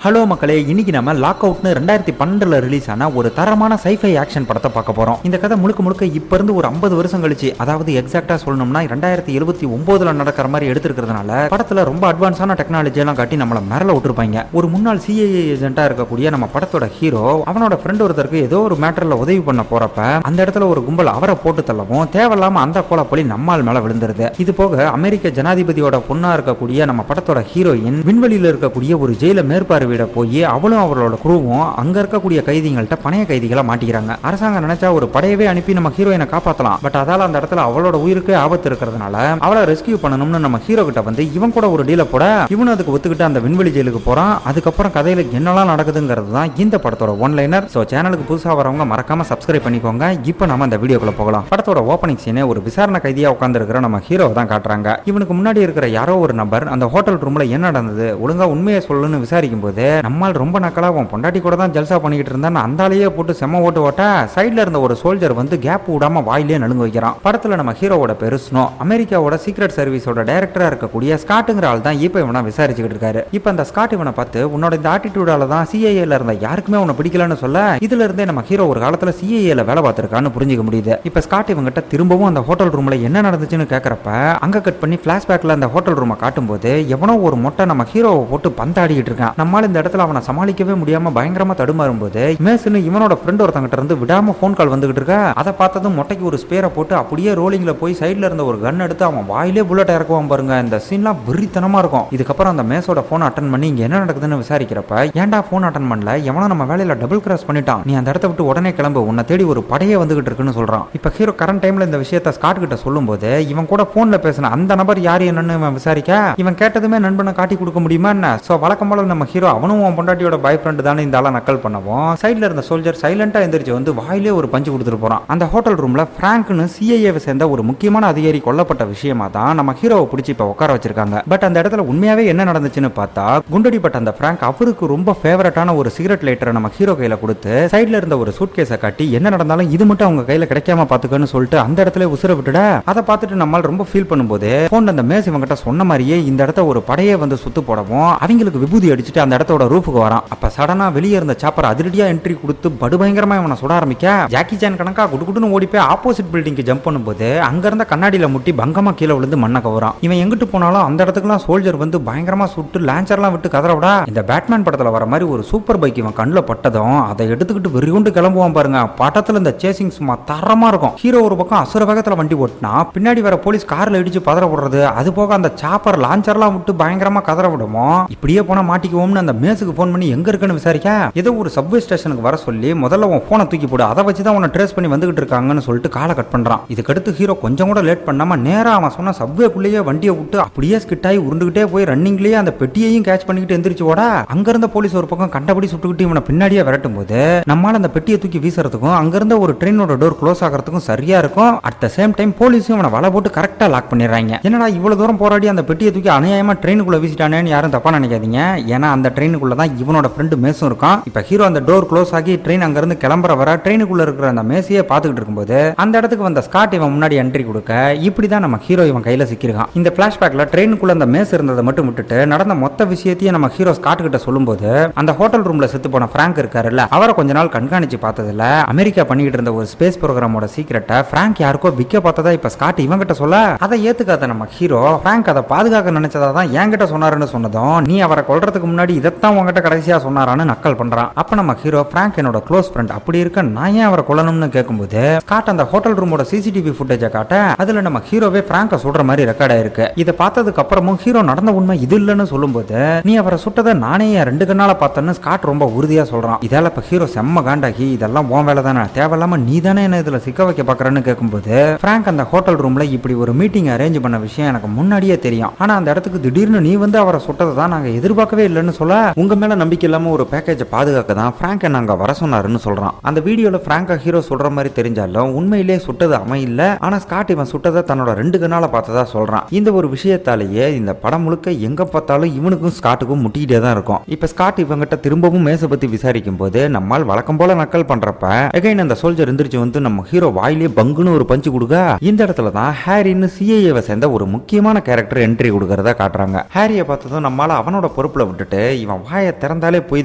Hello மக்களே, இன்னைக்கு நம்ம லாக் அவுட்னு 2012 ரிலீஸ் ஆன ஒரு தரமான சைஃபை ஆக்ஷன் படத்தை பார்க்க போறோம். இந்த கதை முழுக்க இப்ப இருந்து ஒரு 50 வருஷம் கழிச்சு, அதாவது எக்ஸாக்டா சொல்லணும்னா 2079 நடக்கிற மாதிரி எடுத்திருக்கிறதுனால படத்துல ரொம்ப அட்வான்ஸான டெக்னாலஜி எல்லாம் காட்டி நம்மள மிரள விட்டுருப்பாங்க. ஒரு முன்னாள் சிஐஏ ஏஜென்ட்டா இருக்கக்கூடிய நம்ம படத்தோட ஹீரோ அவனோட ஃப்ரெண்ட் ஒருத்தருக்கு ஏதோ ஒரு மேட்டர்ல உதவி பண்ண போறப்ப அந்த இடத்துல ஒரு கும்பல் அவரை போட்டு தள்ளவும் தேவையில்லாம அந்த கோலப்பொலி நம்மால் மேல விழுந்துருது. இது போக அமெரிக்க ஜனாதிபதியோட பொண்ணா இருக்கக்கூடிய நம்ம படத்தோட ஹீரோயின் விண்வெளியில இருக்கக்கூடிய ஒரு ஜெயில மேற்பார்வை போய் அவளும் அவளோட குரூவும் அங்க இருக்கக்கூடிய கைதிகள்கிட்ட பணைய கைதிகளா மாட்டிக்கிறாங்க. அரசாங்கம் நினைச்சா ஒரு படையவே அனுப்பி நம்ம ஹீரோயினை காப்பாத்தலாம். பட் அதால அந்த இடத்துல அவளோட உயிருக்கு ஆபத்து இருக்கிறதுனால அவளை ரெஸ்கியூ பண்ணணும்னு நம்ம ஹீரோ கிட்ட வந்து இவன் கூட ஒரு டீல போட இவனும் அதுக்கு ஒத்துக்கிட்டு அந்த விண்வெளி ஜெயிலுக்கு போறான். அதுக்கப்புறம் கதையில என்னெல்லாம் நடக்குதுங்கிறது தான் இந்த படத்தோட ஒன்லைனர். சோ சேனலுக்கு புதுசா வரவங்க மறக்காம சப்ஸ்கிரைப் பண்ணிக்கோங்க. இப்போ நம்ம அந்த வீடியோக்குள்ள போகலாம். படத்தோட ஓப்பனிங் சீனே ஒரு விசாரணை கைதியா உட்கார்ந்து இருக்கிற நம்ம ஹீரோவை தான் காட்டுறாங்க. இவனுக்கு முன்னாடி இருக்கிற யாரோ ஒரு நபர் அந்த ஹோட்டல் ரூம்ல என்ன நடந்தது ஒழுங்கா உண்மையை சொல்லுன்னு விசாரிக்கும் போது நம்மால் ரொம்ப நக்கலா உன் பொண்டாட்டி கூட தான் ஜல்சா பண்ணிக்கிட்டு இருந்தான்னு அந்த ஆளையே போட்டு செம்ம ஓட்ட சைட்ல இருந்த ஒரு சோல்ஜர் வந்து கேப் விடாம வாயிலே நழுங்க வைக்கிறான். படத்துல நம்ம ஹீரோவோட பேரு ஸ்னோ. அமெரிக்காவோட சீக்ரெட் சர்வீஸோட டைரக்டரா இருக்கக்கூடிய ஸ்காட்டுங்கிற ஆள் தான் இப்ப இவனை விசாரிச்சுக்கிட்டு இருக்காரு. இப்ப அந்த ஸ்காட் இவனை பார்த்து உன்னோட இந்த ஆட்டிடியூடால தான் சிஐஏல இருந்த யாருக்குமே உன்னை பிடிக்கலன்னு சொல்ல இதுல இருந்தே நம்ம ஹீரோ ஒரு காலத்துல சிஐஏல வேலை பார்த்திருக்கான்னு புரிஞ்சுக்க முடியுது. இப்ப ஸ்காட் இவங்கிட்ட திரும்பவும் அந்த ஹோட்டல் ரூம்ல என்ன நடந்துச்சுன்னு கேட்கறப்ப அங்க கட் பண்ணி பிளாஷ்பேக்ல அந்த ஹோட்டல் ரூமை காட்டும் போது எவனோ ஒரு மொட்டை நம்ம ஹீரோவை போட்டு பந்தாடிக்கிட்டு இருக்கான். நம்மால இந்த இடத்துல அவனை சமாளிக்கவே முடியாம பயங்கரமா தடுமாறும் போது மேசன் இவனோட ஃப்ரெண்ட் ஒருத்தங்கிட்ட இருந்து விடாம போன் கால் வந்துகிட்டு இருக்கா. அதை பார்த்ததும் மொட்டைக்கு ஒரு ஸ்பேரை போட்டு அப்படியே ரோலிங்ல போய் சைட்ல இருந்த ஒரு கன் எடுத்து அவன் வாயிலே புல்லட் இறக்குவான் பாருங்க. இந்த சீன்லாம் வெறித்தனமா இருக்கும். இதுக்கப்புறம் அந்த மேசோட போன் அட்டன் பண்ணி இங்க என்ன நடக்குதுன்னு விசாரிக்கிறப்ப ஏன்டா போன் அட்டன் பண்ணல, எவனோ நம்ம வேலையில டபுள் கிராஸ் பண்ணிட்டான், நீ அந்த இடத்த விட்டு உடனே கிளம்பு, உன்னை தேடி ஒரு படையே வந்துகிட்டு இருக்குன்னு சொல்றான். இப்ப ஹீரோ கரண்ட் டைம்ல இந்த விஷயத்த ஸ்காட் கிட்ட சொல்லும் போது இவன் கூட போன்ல பேசின அந்த நபர் யாரு என்னன்னு இவன் விசாரிக்க இவன் கேட்டதுமே நண்பனை காட்டி கொடுக்க முடியுமா என்ன. சோ வழக்கம் போல நம்ம ஹீரோ அவனும் உன் பொண்டாட்டியோட பாய் ஃப்ரெண்ட் தானே இந்த ஆளை நக்கல் பண்ணவும் சைட்ல இருந்த சோல்ஜர் சைலண்டா எந்திரிச்சு வந்து வாயிலே ஒரு பஞ்சு கொடுத்துட்டு போறான். அந்த ஹோட்டல் ரூம்ல பிராங்க்னு சிஐஏவை சேர்ந்த ஒரு முக்கியமான அதிகாரி கொல்லப்பட்ட விஷயமா தான் நம்ம ஹீரோவை பிடிச்சி இப்ப உட்கார வச்சிருக்காங்க. பட் அந்த இடத்துல உண்மையாவே என்ன நடந்துச்சுன்னு பார்த்தா குண்டடிப்பட்ட அந்த பிராங்க் அவருக்கு ரொம்ப ஃபேவரட்டான ஒரு சிகரெட் லைட்டரை நம்ம ஹீரோ கையில கொடுத்து சைட்ல இருந்த ஒரு சூட்கேஸை காட்டி என்ன நடந்தாலும் இது மட்டும் அவங்க கையில கிடைக்காம பாத்துக்கன்னு சொல்லிட்டு அந்த இடத்துல உசுர விட்டுட அதை பார்த்துட்டு நம்மால் ரொம்ப ஃபீல் பண்ணும்போது போன் அந்த மேஸ் இவங்கிட்ட சொன்ன மாதிரியே இந்த இடத்த ஒரு படையே வந்து சுத்து போடவும் அவங்களுக்கு விபூதி அடிச்சுட்டு அந்த இடத்தோட ரூஃபுக்கு வரான். அப்ப சடனா வெளியே இருந்த சாப்பர் அதிரடியா என்ட்ரி கொடுத்து படுபயங்கரமா இவனை சுட ஆரம்பிக்க ஜாக்கி சான் கணக்கா குடுகுடுன்னு ஓடி போய் ஆப்போசிட் பில்டிங்க்கு ஜம்ப் பண்ணும்போது அங்க இருந்த கண்ணாடியில முட்டி பங்கமா கீழே விழுந்து மண்ணை கவரான். இவன் எங்கிட்டு போனாலும் அந்த இடத்துக்குலாம் சோல்ஜர் வந்து பயங்கரமா சுட்டு லான்ச்சர்லாம் விட்டு கதற விட இந்த பேட்மேன் படத்துல வர மாதிரி ஒரு சூப்பர் பைக் இவன் கண்ணில் பட்டதும் அதை எடுத்துக்கிட்டு வெறிகுண்டு கிளம்புவான் பாருங்க. படத்துல இந்த சேசிங் சும்மா தரமா இருக்கும். ஹீரோ ஒரு பக்கம் அசுர வேகத்துல வண்டி ஓட்டினா பின்னாடி வர போலீஸ் கார்ல இடிச்சு பதற விடுறது, அது போக அந்த சாப்பர் லான்ச்சர்லாம் விட்டு பயங்கரமா கதற விடுவோம். இப்படியே போனா மாட்டிக்குவோம்னு அந்த மேஸுக்கு போன் பண்ணி எங்க இருக்குன்னு விசாரிக்க ஏதோ ஒரு சப்வே ஸ்டேஷனுக்கு வர சொல்லி முதல்ல உன் போனை தூக்கி போடு, அதை வச்சு தான் உன்னை ட்ரேஸ் பண்ணி வந்துகிட்டு இருக்காங்கன்னு சொல்லிட்டு காலை கட் பண்றான். இதுக்கடுத்து ஹீரோ கொஞ்சம் கூட லேட் பண்ணாம நேரா அவன் சொன்ன சப்வேக்குள்ளேயே வண்டியை விட்டு அப்படியே ஸ்கிட் ஆகி உருண்டுகிட்டே போய் ரன்னிங்லேயே அந்த பெட்டியையும் கேட்ச் பண்ணிக்கிட்டு எந்திரிச்சு ஓட அங்க இருந்த போலீஸ் ஒரு பக்கம் கண்டபடி சுட்டுக்கிட்டு இவனை பின்னாடியே விரட்டும் போது நம்மால அந்த பெட்டியை தூக்கி வீசுறதுக்கும் அங்க இருந்த ஒரு ட்ரெயினோட டோர் க்ளோஸ் ஆகிறதுக்கும் சரியா இருக்கும். அட் த சேம் டைம் போலீஸும் இவனை வலை போட்டு கரெக்டா லாக் பண்ணிடுறாங்க. என்னடா இவ்வளவு தூரம் போராடி அந்த பெட்டியை தூக்கி அநியாயமா ட்ரெயினுக்குள்ள வீசிட்டானேன்னு யாரும் தப்பா நினைக்காதீங்க. ஏன்னா அந்த ட்ரெயினுக்குள்ள தான் இவனோட ஃப்ரெண்டு மேசும் இருக்கான். இப்ப ஹீரோ அந்த டோர் க்ளோஸ் ஆகி ட்ரெயின் அங்க இருந்து கிளம்புற வர ட்ரெயினுக்குள்ள இருக்கிற அந்த மேசையை பார்த்துக்கிட்டு இருக்கும்போது அந்த இடத்துக்கு வந்த ஸ்காட் இவன் முன்னாடி என்ட்ரி கொடுக்க இப்படிதான் நம்ம ஹீரோ இவன் கையில சிக்கிருக்கான். இந்த பிளாஷ்பேக்ல ட்ரெயினுக்குள்ள அந்த மேஸ் இருந்ததை மட்டும் விட்டுட்டு நடந்த மொத்த விஷயத்தையும் நம்ம ஹீரோ ஸ்காட் கிட்ட சொல்லும்போது அந்த ஹோட்டல் ரூம்ல செத்து போன பிராங்க் இருக்காருல்ல அவரை கொஞ்ச நாள் கண்காணிச்சு பார்த்ததுல அமெரிக்கா பண்ணிக்கிட்டு இருந்த ஒரு ஸ்பேஸ் ப்ரோக்ராமோட சீக்கிரட்டை பிராங்க் யாருக்கோ விற்க பார்த்ததா இப்ப ஸ்காட் இவன் கிட்ட சொல்ல அதை ஏத்துக்காத நம்ம ஹீரோ பிராங்க் அதை பாதுகாக்க நினைச்சதா தான் என்கிட்ட சொன்னாருன்னு சொன்னதும் நீ அவரை கொல்றதுக்கு முன்னாடி இதைத்தான் உங்ககிட்ட கடைசியா சொன்னாரான்னு நக்கல் பண்றான். அப்ப நம்ம ஹீரோ பிராங்க் என்னோட க்ளோஸ் ஃப்ரெண்ட், அப்படி இருக்க நான் ஏன் அவரை கொல்லணும்னு கேட்கும்போது ஸ்காட் அந்த ஹோட்டல் ரூமோட சிசிடிவி ஃபுட்டேஜை காட்ட அதுல நம்ம ஹீரோவே பிராங்க சுடுற மாதிரி ரெக்கார்ட் ஆயிருக்கு. இதை பார்த்ததுக்கு அப்புறமும் ஹீரோ நடந்த உண்மை இது இல்லைன்னு சொல்லும்போது நீ அவரை சுட்டதை நானே என் 2 கண்ணால பார்த்தேன்னு ஸ்காட் ரொம்ப உறுதியா சொல்றான். இதால இப்ப ஹீரோ செம்ம காண்டாகி இதெல்லாம் உன் வேலை தானே, தேவையில்லாம நீ தானே என்ன இதுல சிக்க வைக்க பாக்குறேன்னு கேட்கும்போது பிராங்க் அந்த ஹோட்டல் ரூம்ல இப்படி ஒரு மீட்டிங் அரேஞ்ச் பண்ண விஷயம் எனக்கு முன்னாடியே தெரியும். ஆனா அந்த இடத்துக்கு திடீர்னு நீ வந்து அவரை சுட்டதை தான் நாங்க எதிர்பார்க்கவே இல்லைன்னு சொல்ல உங்க மேல நம்பிக்கை இல்லாம ஒரு பேக்கேஜை பாதுகாக்க தான் பிராங்க நாங்க வர சொன்னாருன்னு சொல்றான். அந்த வீடியோல பிராங்கா ஹீரோ சொல்ற மாதிரி தெரிஞ்சாலும் உண்மையிலே சுட்டது அவன் இல்ல. ஆனா ஸ்காட் இவன் சுட்டதை தன்னோட 2 கண்ணால பார்த்ததா சொல்றான். இந்த ஒரு விஷயத்தாலேயே இந்த படம் முழுக்க எங்க பார்த்தாலும் இவனுக்கும் ஸ்காட்டுக்கும் முட்டிக்கிட்டே தான் இருக்கும். இப்ப ஸ்காட் இவங்கிட்ட திரும்பவும் மேச பத்தி விசாரிக்கும் போது நம்மால் வழக்கம் போல நக்கல் பண்றப்ப எகைன் அந்த சோல்ஜர் எந்திரிச்சு வந்து நம்ம ஹீரோ வாயிலே பங்குன்னு ஒரு பஞ்சு கொடுக்க இந்த இடத்துல தான் ஹாரின்னு சிஐஏவை சேர்ந்த ஒரு முக்கியமான கேரக்டர் என்ட்ரி கொடுக்கறத காட்டுறாங்க. ஹாரியை பார்த்ததும் நம்மால அவனோட பொறுப்புல விட்டுட்டு இவன் இவன் வாயை திறந்தாலே போய்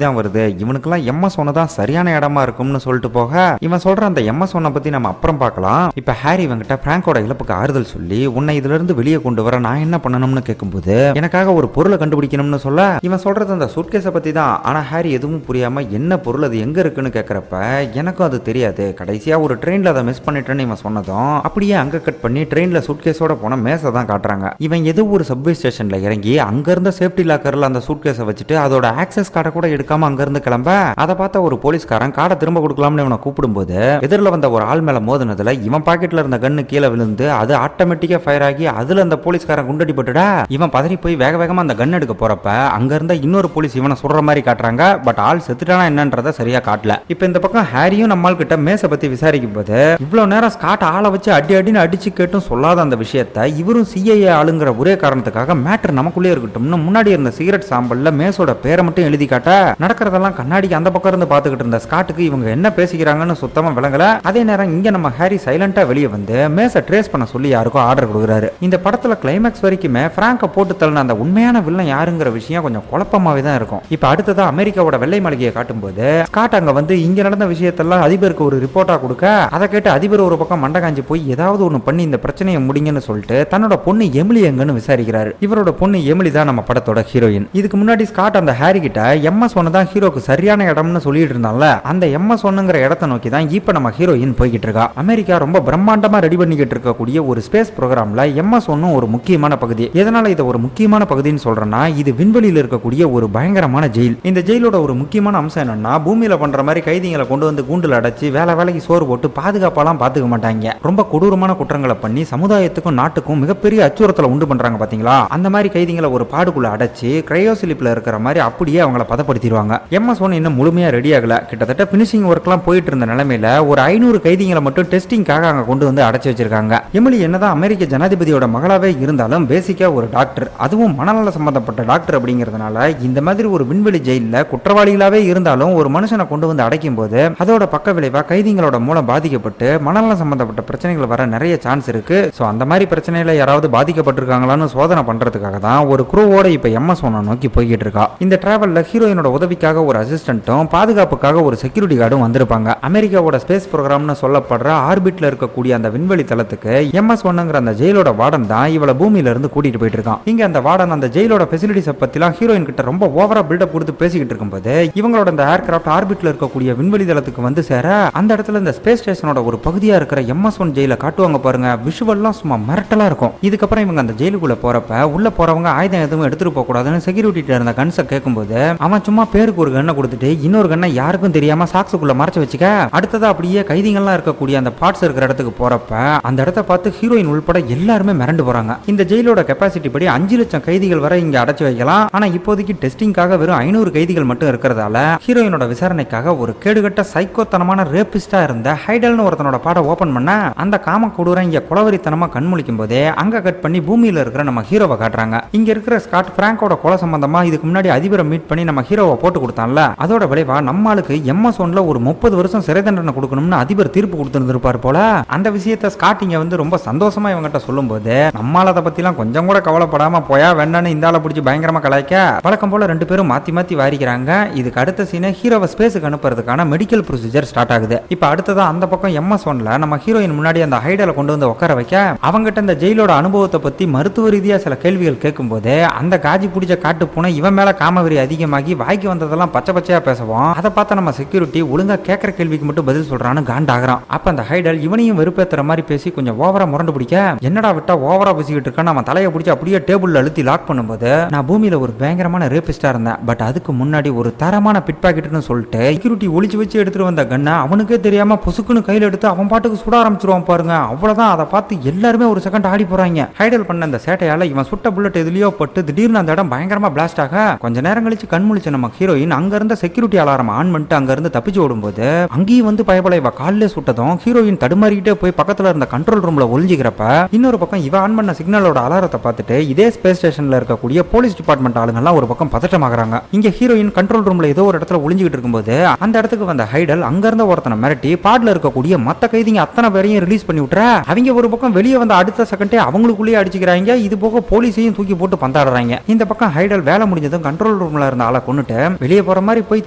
தான் வருது, இவனுக்கெல்லாம் எம்எஸ் ஒன்னு தான் சரியான இடமா இருக்கும்னு சொல்லிட்டு போக இவன் சொல்ற அந்த எம்எஸ் ஒன்னை பத்தி நம்ம அப்புறம் பார்க்கலாம். இப்ப ஹாரி இவங்கிட்ட பிராங்கோட இழப்புக்கு ஆறுதல் சொல்லி உன்னை இதுல இருந்து வெளியே கொண்டு வர நான் என்ன பண்ணணும்னு கேட்கும்போது எனக்காக ஒரு பொருளை கண்டுபிடிக்கணும்னு சொல்ல இவன் சொல்றது அந்த சூட்கேஸை பத்தி தான். ஆனா ஹாரி எதுவும் புரியாம என்ன பொருள் அது எங்க இருக்குன்னு கேட்கறப்ப எனக்கும் அது தெரியாது, கடைசியா ஒரு ட்ரெயின்ல அதை மிஸ் பண்ணிட்டேன்னு இவன் சொன்னதும் அப்படியே அங்க கட் பண்ணி ட்ரெயின்ல சூட்கேஸோட போன மேசை தான் காட்டுறாங்க. இவன் ஏதோ ஒரு சப்வே ஸ்டேஷன்ல இறங்கி அங்க இருந்த சேஃப்டி லாக்கர்ல அந்த சூட்கேஸை வச்சுட்டு அதோட ஆக்சஸ் கார்டை கூட எடுக்காம அங்க இருந்து கிளம்ப அதை பார்த்த ஒரு போலீஸ்காரன் கார்டை திரும்ப கொடுக்கலாம்னு இவனை கூப்பிடும்போது எதிரில் வந்த ஒரு ஆள் மேல மோதினதுல இவன் பாக்கெட்ல இருந்த கன்னு கீழே விழுந்து அது ஆட்டோமேட்டிக்கா ஃபயர் ஆகி அதுல அந்த போலீஸ்காரன் குண்டடிப்பட்டுடா. இவன் பதறி போய் வேக வேகமா அந்த கன் எடுக்க போறப்ப அங்க இருந்த இன்னொரு போலீஸ் இவனை சொல்ற மாதிரி காட்டுறாங்க. பட் ஆள் செத்துட்டானா என்னன்றத சரியா காட்டல. இப்ப இந்த பக்கம் ஹாரியும் நம்மால் கிட்ட மேசை பத்தி விசாரிக்கும் போது இவ்வளவு நேரம் ஸ்காட் ஆளை வச்சு அடின்னு அடிச்சு கேட்டும் சொல்லாத அந்த விஷயத்தை இவரும் சிஐஏ ஆளுங்கிற ஒரே காரணத்துக்காக மேட்டர் நமக்குள்ளே இருக்கட்டும்னு முன்னாடி இருந்த சிகரெட் சாம்பல்ல மேசோட பேரை மட்டும் எழுதி காட்ட நடக்கிறதெல்லாம் கண்ணாடிக்கு அந்த பக்கம் இருந்து பாத்துக்கிட்டு இருந்த ஸ்காட்டுக்கு இவங்க என்ன பேசிக்கிறாங்கன்னு சுத்தமா விளங்கல. அதே நேரம் இங்க நம்ம ஹாரி சைலண்டா வெளியே வந்து மேசை ட்ரேஸ் பண்ண சொல்லி யாருக்கும் ஆர்டர் கொடுக்குறாரு. இந்த படத்துல கிளைமேக்ஸ் வரைக்குமே பிராங்க போட்டு தள்ளின அந்த உண்மையான வில்லன் யாருங்கிற விஷயம் கொஞ்சம் குழப்பமாவே தான் இருக்கும். இப்ப அடுத்ததா அமெரிக்காவோட வெள்ளை மாளிகையை காட்டும் போது ஸ்காட் அங்க வந்து இங்க நடந்த விஷயத்தெல்லாம் அதிபருக்கு ஒரு ரிப்போர்ட்டா கொடுக்க அதை கேட்டு அதிபர் ஒரு பக்கம் மண்டை காஞ்சி போய் ஏதாவது ஒண்ணு பண்ணி இந்த பிரச்சனையை முடிங்கன்னு சொல்லிட்டு தன்னோட பொண்ணு எமிலி எங்கன்னு விசாரிக்கிறாரு. இவரோட பொண்ணு எமிலி தான் நம்ம படத்தோட ஹீரோயின். இதுக்கு முன்னாடி ஸ்காட் அந்த ஹாரி கிட்ட எம்எஸ் ஒன்னு தான் ஹீரோக்கு சரியான இடம்னு சொல்லிட்டு இருந்தால அந்த எம்எஸ் ஒன்னுங்கிற இடத்தை நோக்கி தான் இப்ப நம்ம ஹீரோயின் போய்கிட்டு இருக்கா. அமெரிக்கா ரொம்ப பிரம்மாண்டமா ரெடி பண்ணிக்கிட்டு இருக்கக்கூடிய ஒரு ஸ்பேஸ் ப்ரோக்ராம்ல எம்எஸ் ஒன்னும் ஒரு முக்கியமான பகுதி. எதனால இதை ஒரு முக்கியமான பகுதின்னு சொல்றேன்னா இது விண்வெளியில் இருக்கக்கூடிய ஒரு பயங்கரமான ஜெயில். இந்த ஜெயிலோட ஒரு முக்கியமான அம்சம் என்னன்னா பூமியில பண்ற மாதிரி கைதிகளை கொண்டு வந்து கூண்டுல அடைச்சு வேலைக்கு சோறு போட்டு பாதுகாப்பாலாம் பாத்துக்க மாட்டாங்க. ரொம்ப கொடூரமான குற்றங்களை பண்ணி சமுதாயத்துக்கும் நாட்டுக்கும் மிகப்பெரிய அச்சுறுத்தலை உண்டு பண்றாங்க பாத்தீங்களா. அந்த மாதிரி கைதிகளை ஒரு பாடுக்குள்ள அடைச்சு கிரையோசிலிப்ல இருக்கிற மாதிரி அப்படியே அவங்கள பதப்படுத்திடுவாங்க. எம்எஸ் ஒன் இன்னும் முழுமையா ரெடி ஆகல. கிட்டத்தட்ட பினிஷிங் ஒர்க்லாம் போயிட்டு இருந்த நிலைமையில ஒரு 500 கைதிகளை மட்டும் டெஸ்டிங்காக அங்க கொண்டு வந்து அடைச்சு வச்சிருக்காங்க. எமிலி என்னதான் அமெரிக்க ஜனாதிபதியோட மகளாவே இருந்தாலும் பேசிக்கா ஒரு டாக்டர், அதுவும் மனநல சம்பந்தப்பட்ட டாக்டர் அப்படிங்கிறதுனால இந்த மாதிரி ஒரு விண்வெளி ஜெயில குற்றவாளிகளாவே இருந்தாலும் ஒரு மனுஷனை கொண்டு வந்து அடைக்கும் போது அதோட பக்க விளைவா கைதிகளோட மூலம் பாதிக்கப்பட்டு மனநலம் சம்பந்தப்பட்ட பிரச்சனைகள் வர நிறைய சான்ஸ் இருக்கு. சோ அந்த மாதிரி பிரச்சனையில யாராவது பாதிக்கப்பட்டிருக்காங்களான்னு சோதனை பண்றதுக்காக தான் ஒரு குரூவோட இப்ப எம்எஸ் ஒன்னை நோக்கி போய்கிட்டு இருக்கா. இந்த டிராவல்ல ஹீரோயினோட உதவிக்காக ஒரு அசிஸ்டன்ட்டும் பாதுகாப்புக்காக ஒரு செக்யூரிட்டி கார்டும் வந்திருப்பாங்க. அமெரிக்காவோட ஸ்பேஸ் ப்ரோக்ராம்னு சொல்லப்படுற ஆர்பிட்ல இருக்கக்கூடிய அந்த விண்வெளி தளத்துக்கு எம்எஸ் ஒன்னுங்கிற அந்த ஜெயிலோட வார்டன் தான் இவளை பூமியில இருந்து கூட்டிட்டு போயிட்டு இருக்கான். இங்க அந்த வார்டன் அந்த ஜெயிலோட ஃபெசிலிட்டிஸ் பத்திலாம் ஹீரோயின் கிட்ட ரொம்ப ஓவரா பில்டப் கொடுத்து பேசிக்கிட்டு இருக்கும்போது இவங்களோட அந்த ஏர்கிராஃப்ட் ஆர்பிட்ல இருக்கக்கூடிய விண்வெளி தளத்துக்கு வந்து சேர அந்த இடத்துல இந்த ஸ்பேஸ் ஸ்டேஷனோட ஒரு பகுதியா இருக்கிற எம்எஸ் ஒன் ஜெயில காட்டுவாங்க பாருங்க. விஷுவல்லாம் சும்மா மிரட்டலா இருக்கும். இதுக்கப்புறம் இவங்க அந்த ஜெயிலுக்குள்ள போறப்ப உள்ள போறவங்க ஆயுதம் எதுவும் எடுத்துட்டு போக கூடாதுன்னு செக்யூரிட்டி இருந்த கன்ஸை கேட்கும்போது அவன் சும்மா பேருக்கு ஒரு கண்ணை கொடுத்துட்டு இன்னொரு கண்ணை யாருக்கும் தெரியாம சாக்ஸுக்குள்ள மறைச்சு வச்சுக்க. அடுத்ததா அப்படியே கைதிகள்லாம் இருக்கக்கூடிய அந்த பார்ட்ஸ் இருக்கிற இடத்துக்கு போறப்ப அந்த இடத்த பார்த்து ஹீரோயின் உள்பட எல்லாருமே மிரண்டு போறாங்க. இந்த ஜெயிலோட கெப்பாசிட்டி படி 5 லட்சம் கைதிகள் வரை இங்க அடைச்சு வைக்கலாம். ஆனா இப்போதைக்கு டெஸ்டிங்காக வெறும் 500 கைதிகள் மட்டும் இருக்கிறதால ஹீரோயினோட விசாரணைக்காக ஒரு கேடுகட்ட சைக்கோத்தனமான ரேபிஸ்டா இருந்த ஹைடல்னு ஒருத்தனோட பாட ஓபன் பண்ண அந்த காம கொடூரம் இங்க குளவரித்தனமா கண்முழிக்கும் போதே அங்க கட் பண்ணி பூமியில இருக்கிற நம்ம ஹீரோவை காட்டுறாங்க. இங்க இருக்கிற ஸ்காட் பிராங்கோட கொலை சம்பந்தமா இதுக்கு முன்னாடி அதிபரை மீட் பண்ணி நம்ம ஹீரோவை போட்டு கொடுத்தான்ல அதோட விளைவா நம்மளுக்கு எம்எஸ் ஒன்ல ஒரு 30 வருஷம் சிறை தண்டனை கொடுக்கணும்னு அதிபர் தீர்ப்பு கொடுத்திருந்திருப்பார் போல. அந்த விஷயத்தை ஸ்காட் இங்க வந்து ரொம்ப சந்தோஷமா இவங்கிட்ட சொல்லும் போது நம்மால அதை பத்திலாம் கொஞ்சம் கூட கவலைப்படாம போயா வேண்டான்னு இந்த ஆளை பிடிச்சி பயங்கரமா கலாய்க்க வழக்கம் போல 2 பேரும் மாத்தி மாத்தி வாரிக்கிறாங்க. இதுக்கு அடுத்த சீனை ஹீரோவை ஸ்பேஸுக்கு அனுப்புறதுக்கான மெடிக்கல் ப்ரொசீஜர் ஸ்டார்ட் ஆகுது. இப்ப அடுத்ததா அந்த பக்கம் எம்எஸ் ஒன்ல நம்ம ஹீரோயின் முன்னாடி அந்த ஹைடலை கொண்டு வந்து உட்கார வைக்க அவங்கிட்ட இந்த ஜெயிலோட அனுபவத்தை பத்தி மருத்துவ ரீதியா சில கேள்விகள் கேட்கும் போது அந்த காஜி பிடிச்ச காட்டு பூனை இவன் மேல காமவெறி அதிகமாகி வாய்க்கு வந்ததெல்லாம் பச்சை பச்சையா பேசுவோம். அதை பார்த்த நம்ம செக்யூரிட்டி ஒழுங்கா கேட்கற கேள்விக்கு மட்டும் பதில் சொல்றான்னு காண்டாகிறான். அப்ப அந்த ஹைடல் இவனையும் வெறுப்பேத்துற மாதிரி பேசி கொஞ்சம் ஓவரா முரண்டு பிடிக்க என்னடா விட்டா ஓவரா பேசிக்கிட்டு இருக்கான்னு அவன் தலையை பிடிச்சி அப்படியே டேபிள்ல அழுத்தி லாக் பண்ணும்போது நான் பூமியில ஒரு பயங்கரமான ரேபிஸ்டா இருந்தேன். பட் அதுக்கு முன்னாடி ஒரு தரமான பிட் பாக்கெட்னு சொல்லிட்டு செக்யூரிட்டி ஒளிச்சு வச்சு எடுத்துட்டு வந்த கண்ணை அவனுக்கே தெரியாம பொசுக்குன்னு கையில எடுத்து அவன் பாட்டுக்கு சுட ஆரம்பிச்சிருவான் பாருங்க. அவ்வளவுதான். அதை பார்த்து எல்லாருமே ஒரு செகண்ட் ஆடி போறாங்க. ஹைடல் பண்ண அந்த சேட்டையால இவன் சுட்ட புல்லட் எதுலயோ பட்டு திடீர்னு அந்த இடம் பயங்கரமா பிளாஸ்ட் ஆக கொஞ்ச நேரம் கழிச்சு கண்முழிச்ச நம்ம ஹீரோயின் அங்க இருந்த செக்யூரிட்டி அலாரம் ஆன் பண்ணிட்டு அங்க இருந்து தப்பிச்சு ஓடும்போது அங்கேயும் வந்து பயப்பட இவ காலிலே சுட்டதும் ஹீரோயின் தடுமாறிக்கிட்டே போய் பக்கத்துல இருந்த கண்ட்ரோல் ரூம்ல ஒளிஞ்சிக்கிறப்ப இன்னொரு பக்கம் இவ ஆன் பண்ண சிக்னலோட அலாரத்தை பார்த்துட்டு இதே ஸ்பேஸ் ஸ்டேஷன்ல இருக்கக்கூடிய போலீஸ் டிபார்ட்மெண்ட் ஆளுங்கெல்லாம் ஒரு பக்கம் பதட்டமாகறாங்க. இங்க ஹீரோயின் கண்ட்ரோல் ரூம்ல ஏதோ ஒரு இடத்துல ஒளிஞ்சிக்கிட்டு இருக்கும்போது அந்த இடத்துக்கு வந்த ஹைடல் அங்க இருந்த ஒருத்தனை மிரட்டி பாட்ல இருக்கக்கூடிய மத்த கைதிங்க அத்தனை பேரையும் ரிலீஸ் பண்ணி விட்டுற அவங்க ஒரு பக்கம் வெளியே வந்த அடுத்த செகண்டே அவங்களுக்குள்ளேயே அடிச்சுக்கிறாங்க. இது போக போலீஸையும் தூக்கி போட்டு பந்தாடுறாங்க. இந்த பக்கம் ஹைடல் வேலை முடிஞ்சதும் கண்ட்ரோல் கண்ட்ரோல் ரூம்ல இருந்த ஆளை கொண்டுட்டு வெளியே போற மாதிரி போய்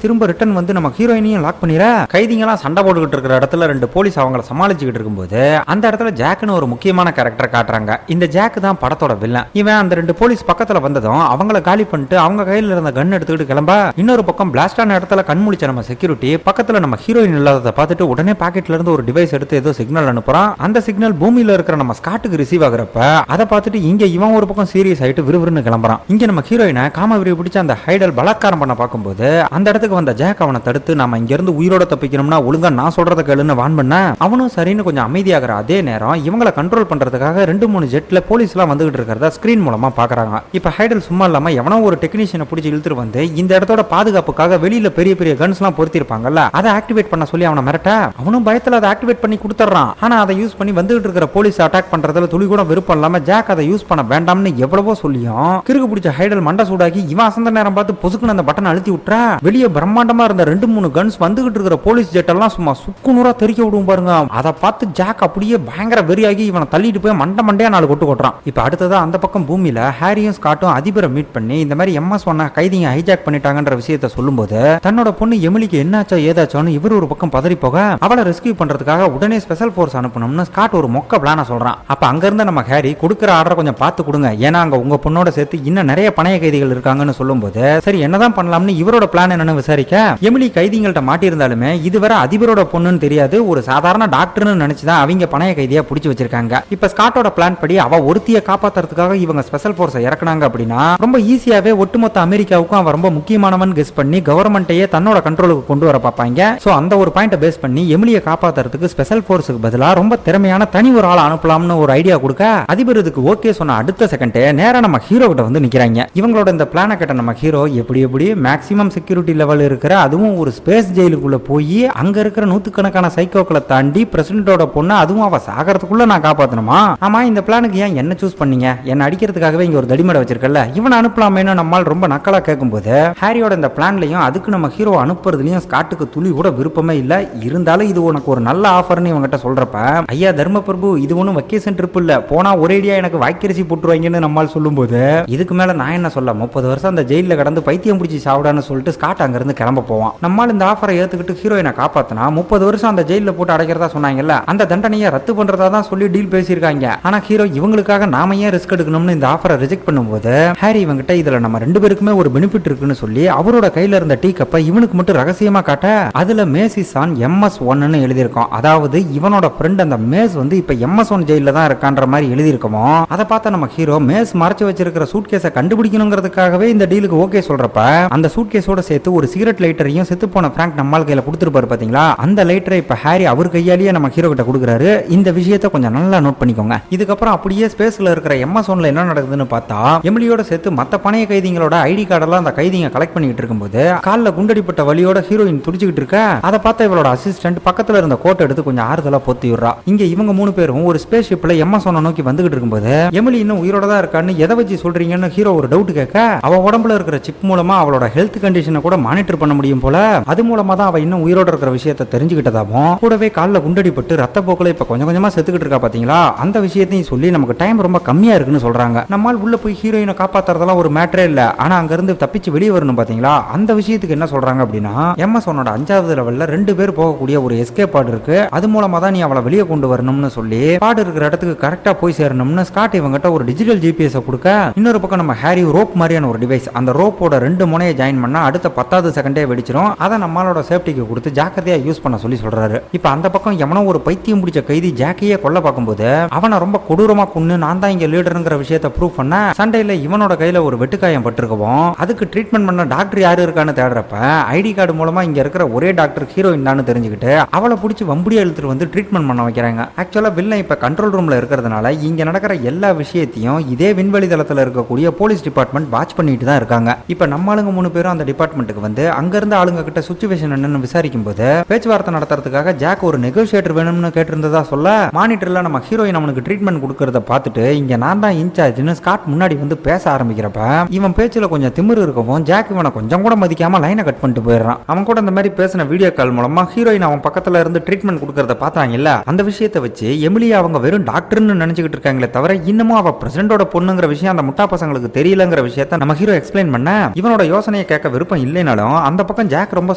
திரும்ப ரிட்டர்ன் வந்து நம்ம ஹீரோயினையும் லாக் பண்ணிர. கைதிங்கெல்லாம் சண்டை போட்டுக்கிட்டு இருக்கிற இடத்துல 2 போலீஸ் அவங்கள சமாளிச்சுக்கிட்டு இருக்கும்போது அந்த இடத்துல ஜாக்னு ஒரு முக்கியமான கேரக்டர் காட்டுறாங்க. இந்த ஜாக் தான் படத்தோட வில்லன். இவன் அந்த 2 போலீஸ் பக்கத்துல வந்ததும் அவங்கள காலி பண்ணிட்டு அவங்க கையில இருந்த கன் எடுத்துக்கிட்டு கிளம்ப, இன்னொரு பக்கம் பிளாஸ்டான இடத்துல கண் முழிச்ச நம்ம செக்யூரிட்டி பக்கத்துல நம்ம ஹீரோயின் இல்லாததை பார்த்துட்டு உடனே பாக்கெட்ல இருந்து ஒரு டிவைஸ் எடுத்து ஏதோ சிக்னல் அனுப்புறான். அந்த சிக்னல் பூமியில இருக்கிற நம்ம ஸ்காட்டுக்கு ரிசீவ் ஆகுறப்ப அதை பார்த்துட்டு இங்க இவன் ஒரு பக்கம் சீரியஸ் ஆயிட்டு விறுவிறுன்னு கிளம்புறான். இங்க நம்ம ஹீரோயினை காமவெறி பிடிச்ச அந்த ஹைடல் பலாத்காரம் பண்ண பார்க்கும்போது அந்த இடத்துக்கு வந்த ஜாக் அவனை தடுத்து நம்ம இங்க இருந்து உயிரோட தப்பிக்கணும்னா ஒழுங்கா நான் சொல்றத கேளுன்னு வான் பண்ண, அவனும் சரின்னு கொஞ்சம் அமைதியாகிற அதே நேரம் இவங்களை கண்ட்ரோல் பண்றதுக்காக 2-3 ஜெட்ல போலீஸ் எல்லாம் வந்துகிட்டு இருக்கிறத ஸ்கிரீன் மூலமா பாக்குறாங்க. இப்ப ஹைடல் சும்மா இல்லாம எவனோ ஒரு டெக்னீஷியனை பிடிச்சி இழுத்துட்டு வந்து இந்த இடத்தோட பாதுகாப்புக்காக வெளியில பெரிய பெரிய கன்ஸ் எல்லாம் பொருத்திருப்பாங்கல்ல, அதை ஆக்டிவேட் பண்ண சொல்லி அவனை மிரட்ட அவனும் பயத்துல அதை ஆக்டிவேட் பண்ணி கொடுத்துறான். ஆனா அதை யூஸ் பண்ணி வந்துகிட்டு இருக்கிற போலீஸ் அட்டாக் பண்றதுல துளி கூட விருப்பம் இல்லாம ஜாக் அதை யூஸ் பண்ண வேண்டாம்னு எவ்வளவோ சொல்லியும் கிறுக்கு பிடிச்ச ஹைடல் மண்டை சூடாக்கி இவன் அசந்த நேரம் பார்த்து பொசுக்குன்னு அந்த பட்டனை அழுத்தி விட்டுறா. வெளியே பிரம்மாண்டமா இருந்த 2-3 கன்ஸ் வந்துகிட்டு இருக்கிற போலீஸ் ஜெட் எல்லாம் சும்மா சுக்குநூறா தெறிக்க விடுவோம் பாருங்க. அதை பார்த்து ஜாக் அப்படியே பயங்கர வெறியாகி இவனை தள்ளிட்டு போய் மண்டையா 4 கொட்டு கொட்டுறான். இப்ப அடுத்ததா அந்த பக்கம் பூமியில ஹாரியும் ஸ்காட்டும் அதிபரை மீட் பண்ணி இந்த மாதிரி MS-1 கைதிங்க ஹைஜாக் பண்ணிட்டாங்கன்ற விஷயத்தை சொல்லும்போது தன்னோட பொண்ணு எமிலிக்கு என்னாச்சோ ஏதாச்சோன்னு இவர் ஒரு பக்கம் பதறி போக அவளை ரெஸ்கியூ பண்றதுக்காக உடனே ஸ்பெஷல் போர்ஸ் அனுப்பணும்னு ஸ்காட் ஒரு மொக்க பிளான சொல்றான். அப்ப அங்க இருந்து நம்ம ஹாரி கொடுக்கிற ஆர்டரை கொஞ்சம் பார்த்து கொடுங்க, ஏன்னா அங்க உங்க பொண்ணோட சேர்த்து இன்னும் நிறைய பணைய கைதிகள் இருக்காங்கன்னு சொல்லும்போது சரி என்னதான் பண்ணலாம்னு இவரோட பிளான் என்னன்னு விசாரிக்க, எமிலி கைதிகள்கிட்ட மாட்டியிருந்தாலுமே இதுவரை அதிபரோட பொண்ணுன்னு தெரியாது, ஒரு சாதாரண டாக்டர்னு நினைச்சுதான் அவங்க பணைய கைதியா பிடிச்சு வச்சிருக்காங்க. இப்ப ஸ்காட்டோட பிளான் படி அவ ஒருத்திய காப்பாத்துறதுக்காக இவங்க ஸ்பெஷல் போர்ஸை இறக்குனாங்க அப்படின்னா ரொம்ப ஈஸியாவே ஒட்டுமொத்த அமெரிக்காவுக்கும் அவன் ரொம்ப முக்கியமானவன் கெஸ் பண்ணி கவர்மெண்ட்டையே தன்னோட கண்ட்ரோலுக்கு கொண்டு வர பார்ப்பாங்க. சோ அந்த ஒரு பாயிண்ட பேஸ் பண்ணி எமிலியை காப்பாத்துறதுக்கு ஸ்பெஷல் போர்ஸுக்கு பதிலா ரொம்ப திறமையான தனி ஒரு ஆள் அனுப்பலாம்னு ஒரு ஐடியா கொடுக்க அதிபர் இதுக்கு ஓகே சொன்ன அடுத்த செகண்டே நேரா நம்ம ஹீரோ கிட்ட வந்து நிக்கிறாங்க. இவங்களோட இந்த பிளான கேட்ட நம்ம ஹீரோ எப்படி மேக்ஸிமம் செக்யூரிட்டி லெவல் இருக்கிற அதுவும் ஒரு ஸ்பேஸ் ஜெயிலுக்குள்ள போய் அங்க இருக்கிற நூத்துக்கணக்கான சைக்கோக்களை தாண்டி பிரசிடென்ட்டோட பொண்ணு அதுவும் அவ சாகறதுக்குள்ள நான் காப்பாத்தணுமா? ஆமா இந்த பிளானுக்கு ஏன் என்ன சூஸ் பண்ணீங்க? என்ன அடிக்கிறதுக்காகவே இங்க ஒரு தடிமடை வச்சிருக்கல, இவன் அனுப்பலாமேன்னு நம்மால் ரொம்ப நக்கலா கேட்கும்போது ஹாரியோட இந்த பிளான்லயும் அதுக்கு நம்ம ஹீரோ அனுப்புறதுலயும் ஸ்காட்டுக்கு துளி கூட விருப்பமே இல்ல. இருந்தாலும் இது உனக்கு ஒரு நல்ல ஆஃபர்னு இவங்கிட்ட சொல்றப்ப ஐயா தர்ம பிரபு இது ஒன்னும் வெக்கேஷன் ட்ரிப் இல்ல, போனா ஒரேடியா எனக்கு வாய்க்கரிசி போட்டுருவாங்கன்னு நம்மால் சொல்லும்போது இதுக்கு மேல நான் என்ன சொல்ல, 30 வருஷம் அந்த ஜெயில கடந்து பைத்தியம் பிடிச்சி சாப்பிடான்னு சொல்லிட்டு ஸ்காட் அங்க இருந்து கிளம்ப போவான். நம்மால் இந்த ஆஃபரை ஏத்துக்கிட்டு ஹீரோயினை காப்பாத்தினா 30 வருஷம் அந்த ஜெயில போட்டு அடைக்கிறதா சொன்னாங்கல்ல, அந்த தண்டனையை ரத்து பண்றதா தான் சொல்லி டீல் பேசியிருக்காங்க. ஆனா ஹீரோ இவங்களுக்காக நாம ஏன் ரிஸ்க் எடுக்கணும்னு இந்த ஆஃபரை ரிஜெக்ட் பண்ணும்போது ஹாரி இவங்கிட்ட இதுல நம்ம 2 பேருக்குமே ஒரு பெனிஃபிட் இருக்குன்னு சொல்லி அவரோட கையில இருந்த டீ கப்பை இவனுக்கு மட்டும் ரகசியமா காட்ட அதுல மேசிசான் MS-1 எழுதியிருக்கோம். அதாவது இவனோட ஃப்ரெண்ட் அந்த மேஸ் வந்து இப்ப MS-1 ஜெயில தான் இருக்கான்ற மாதிரி எழுதியிருக்கோமோ. அதை பார்த்த நம்ம ஹீரோ மேஸ் மறைச்சு வச்சிருக்கிற சூட்கேஸை கண்டுபிடிக்கணுங்கிறதுக்காகவே இந்த டீலுக்கு ஓகே சொல்றப்ப அந்த சூட்கேஸோட சேர்த்து ஒரு சிகரெட் லைட்டரையும் செத்து போன பிராங்க் நம்மால் கையில கொடுத்துருப்பாரு பாத்தீங்களா, அந்த லைட்டரை இப்ப ஹாரி அவர் கையாலேயே நம்ம ஹீரோ கிட்ட கொடுக்குறாரு. இந்த விஷயத்தை கொஞ்சம் நல்லா நோட் பண்ணிக்கோங்க. இதுக்கப்புறம் அப்படியே ஸ்பேஸ்ல இருக்கிற MS-1 என்ன நடக்குதுன்னு பார்த்தா எமிலியோட சேர்த்து மத்த பணைய கைதிகளோட ஐடி கார்டெல்லாம் அந்த கைதிங்க கலெக்ட் பண்ணிட்டு இருக்கும்போது காலில் குண்டடிப்பட்ட வலியோட ஹீரோயின் துடிச்சுக்கிட்டு இருக்க. அதை பார்த்த இவளோட அசிஸ்டன்ட் பக்கத்துல இருந்த கோட்டை எடுத்து கொஞ்சம் ஆறுதலா பொத்தி விடுறா. இங்க இவங்க 3 பேரும் ஒரு ஸ்பேஸ் ஷிப்ல MS-1 நோக்கி வந்துகிட்டு இருக்கும்போது எமிலி இன்னும் உயிரோட தான் இருக்கான்னு எதை வச்சு சொல்றீங்கன்னு ஹீரோ ஒரு டவுட் கேட்க அவ உடம்புல இருக்கிற சிப் மூலமா அவளோட ஹெல்த் கண்டிஷனை கூட மானிட்டர் பண்ண முடியும் போல, அது மூலமா தான் அவ இன்னும் உயிரோட இருக்கிற விஷயத்தை தெரிஞ்சுக்கிட்டதாவும் கூடவே காலில் குண்டடிப்பட்டு ரத்த போக்குல இப்ப கொஞ்சம் கொஞ்சமா செத்துக்கிட்டு இருக்கா பாத்தீங்களா, அந்த விஷயத்தையும் சொல்லி நமக்கு டைம் ரொம்ப கம்மியா இருக்குன்னு சொல்றாங்க. நம்மால் உள்ள போய் ஹீரோயினை காப்பாத்துறதெல்லாம் ஒரு மேட்டரே இல்ல, ஆனா அங்க இருந்து தப்பிச்சு வெளியே வரணும் பாத்தீங்களா, அந்த விஷயத்துக்கு என்ன சொல்றாங்க அப்படின்னா MS-1 5வது லெவல்ல 2 பேர் போகக்கூடிய ஒரு எஸ்கேப் பாட் இருக்கு, அது மூலமா தான் நீ அவளை வெளியே கொண்டு வரணும்னு சொல்லி பாட் இருக்கிற இடத்துக்கு கரெக்டா போய் சேரணும்னு ஸ்காட் இவங்கிட்ட ஒரு டிஜிட்டல் GPS கொடுக்க, இன்னொரு பக்கம் நம்ம ஹாரி ரோப் மாதிரியான ஒரு டிவைஸ் அந்த ரோப்போட 2 முனையை ஜாயின் பண்ணா அடுத்த 10வது செகண்டே வெடிச்சிரும், அதை நம்மளோட சேஃப்டிக்கு கொடுத்து ஜாக்கிரதையா யூஸ் பண்ண சொல்லி சொல்றாரு. இப்ப அந்த பக்கம் எவனோ ஒரு பைத்தியம் பிடிச்ச கைதி ஜாக்கியே கொல்ல பார்க்கும்போது அவனை ரொம்ப கொடூரமா கொன்னு நான் தான் இங்க லீடருங்கிற விஷயத்தை ப்ரூவ் பண்ண சண்டையில இவனோட கையில ஒரு வெட்டுக்காயம் பட்டிருக்கவும் அதுக்கு ட்ரீட்மெண்ட் பண்ண டாக்டர் யாரு இருக்கான்னு தேடுறப்ப ஐடி கார்டு மூலமா இங்க இருக்கிற ஒரே டாக்டர் ஹீரோயின் தான் தெரிஞ்சுக்கிட்டு அவளை பிடிச்சி வம்படியா இழுத்துட்டு வந்து ட்ரீட்மெண்ட் பண்ண வைக்கிறாங்க. ஆக்சுவலா வில்லன் இப்ப கண்ட்ரோல் ரூம்ல இருக்கிறதுனால இங்க நடக்கிற எல்லா விஷயத்தையும் இதே விண்வெளி தளத்துல இருக்கக்கூடிய போலீஸ் டிபார்ட்மெண்ட் வாட்ச் பண்ணிட்டு தான் இருக்காங்க. இப்ப நம்ம ஆளுங்க 3 பேரும் அந்த டிபார்ட்மெண்ட்டுக்கு வந்து அங்க இருந்த ஆளுங்க கிட்ட சிச்சுவேஷன் என்னன்னு விசாரிக்கும் போது பேச்சுவார்த்தை நடத்துறதுக்காக ஜாக் ஒரு நெகோசியேட்டர் வேணும்னு கேட்டிருந்ததா சொல்ல மானிட்டர்ல நம்ம ஹீரோயின் அவனுக்கு ட்ரீட்மெண்ட் கொடுக்கறத பார்த்துட்டு இங்க நான் தான் இன்சார்ஜ்னு ஸ்காட் முன்னாடி வந்து பேச ஆரம்பிக்கிறப்ப இவன் பேச்சுல கொஞ்சம் திமிரு இருக்கவும் ஜாக் இவனை கொஞ்சம் கூட மதிக்காம லைனை கட் பண்ணிட்டு போயிடுறான். அவன் கூட இந்த மாதிரி பேசின வீடியோ கால் மூலமா ஹீரோயின் அவன் பக்கத்துல இருந்து ட்ரீட்மெண்ட் கொடுக்கறத பார்த்தாங்கல்ல, அந்த விஷயத்தை வச்சு எமிலியா அவங்க வெறும் டாக்டர்னு நினைச்சுக்கிட்டு இருக்காங்களே தவிர இன்னமும் அவ பிரசிடென்ட்டோட பொண்ணுங்கிற விஷயம் அந்த முட்டா பசங்களுக்கு தெரியலங்கிற விஷயத்த நம்ம ஹீரோ எக்ஸ்பிளைன் பண்ண பண்ண இவனோட யோசனையை கேட்க விருப்பம் இல்லைனாலும் அந்த பக்கம் ஜாக் ரொம்ப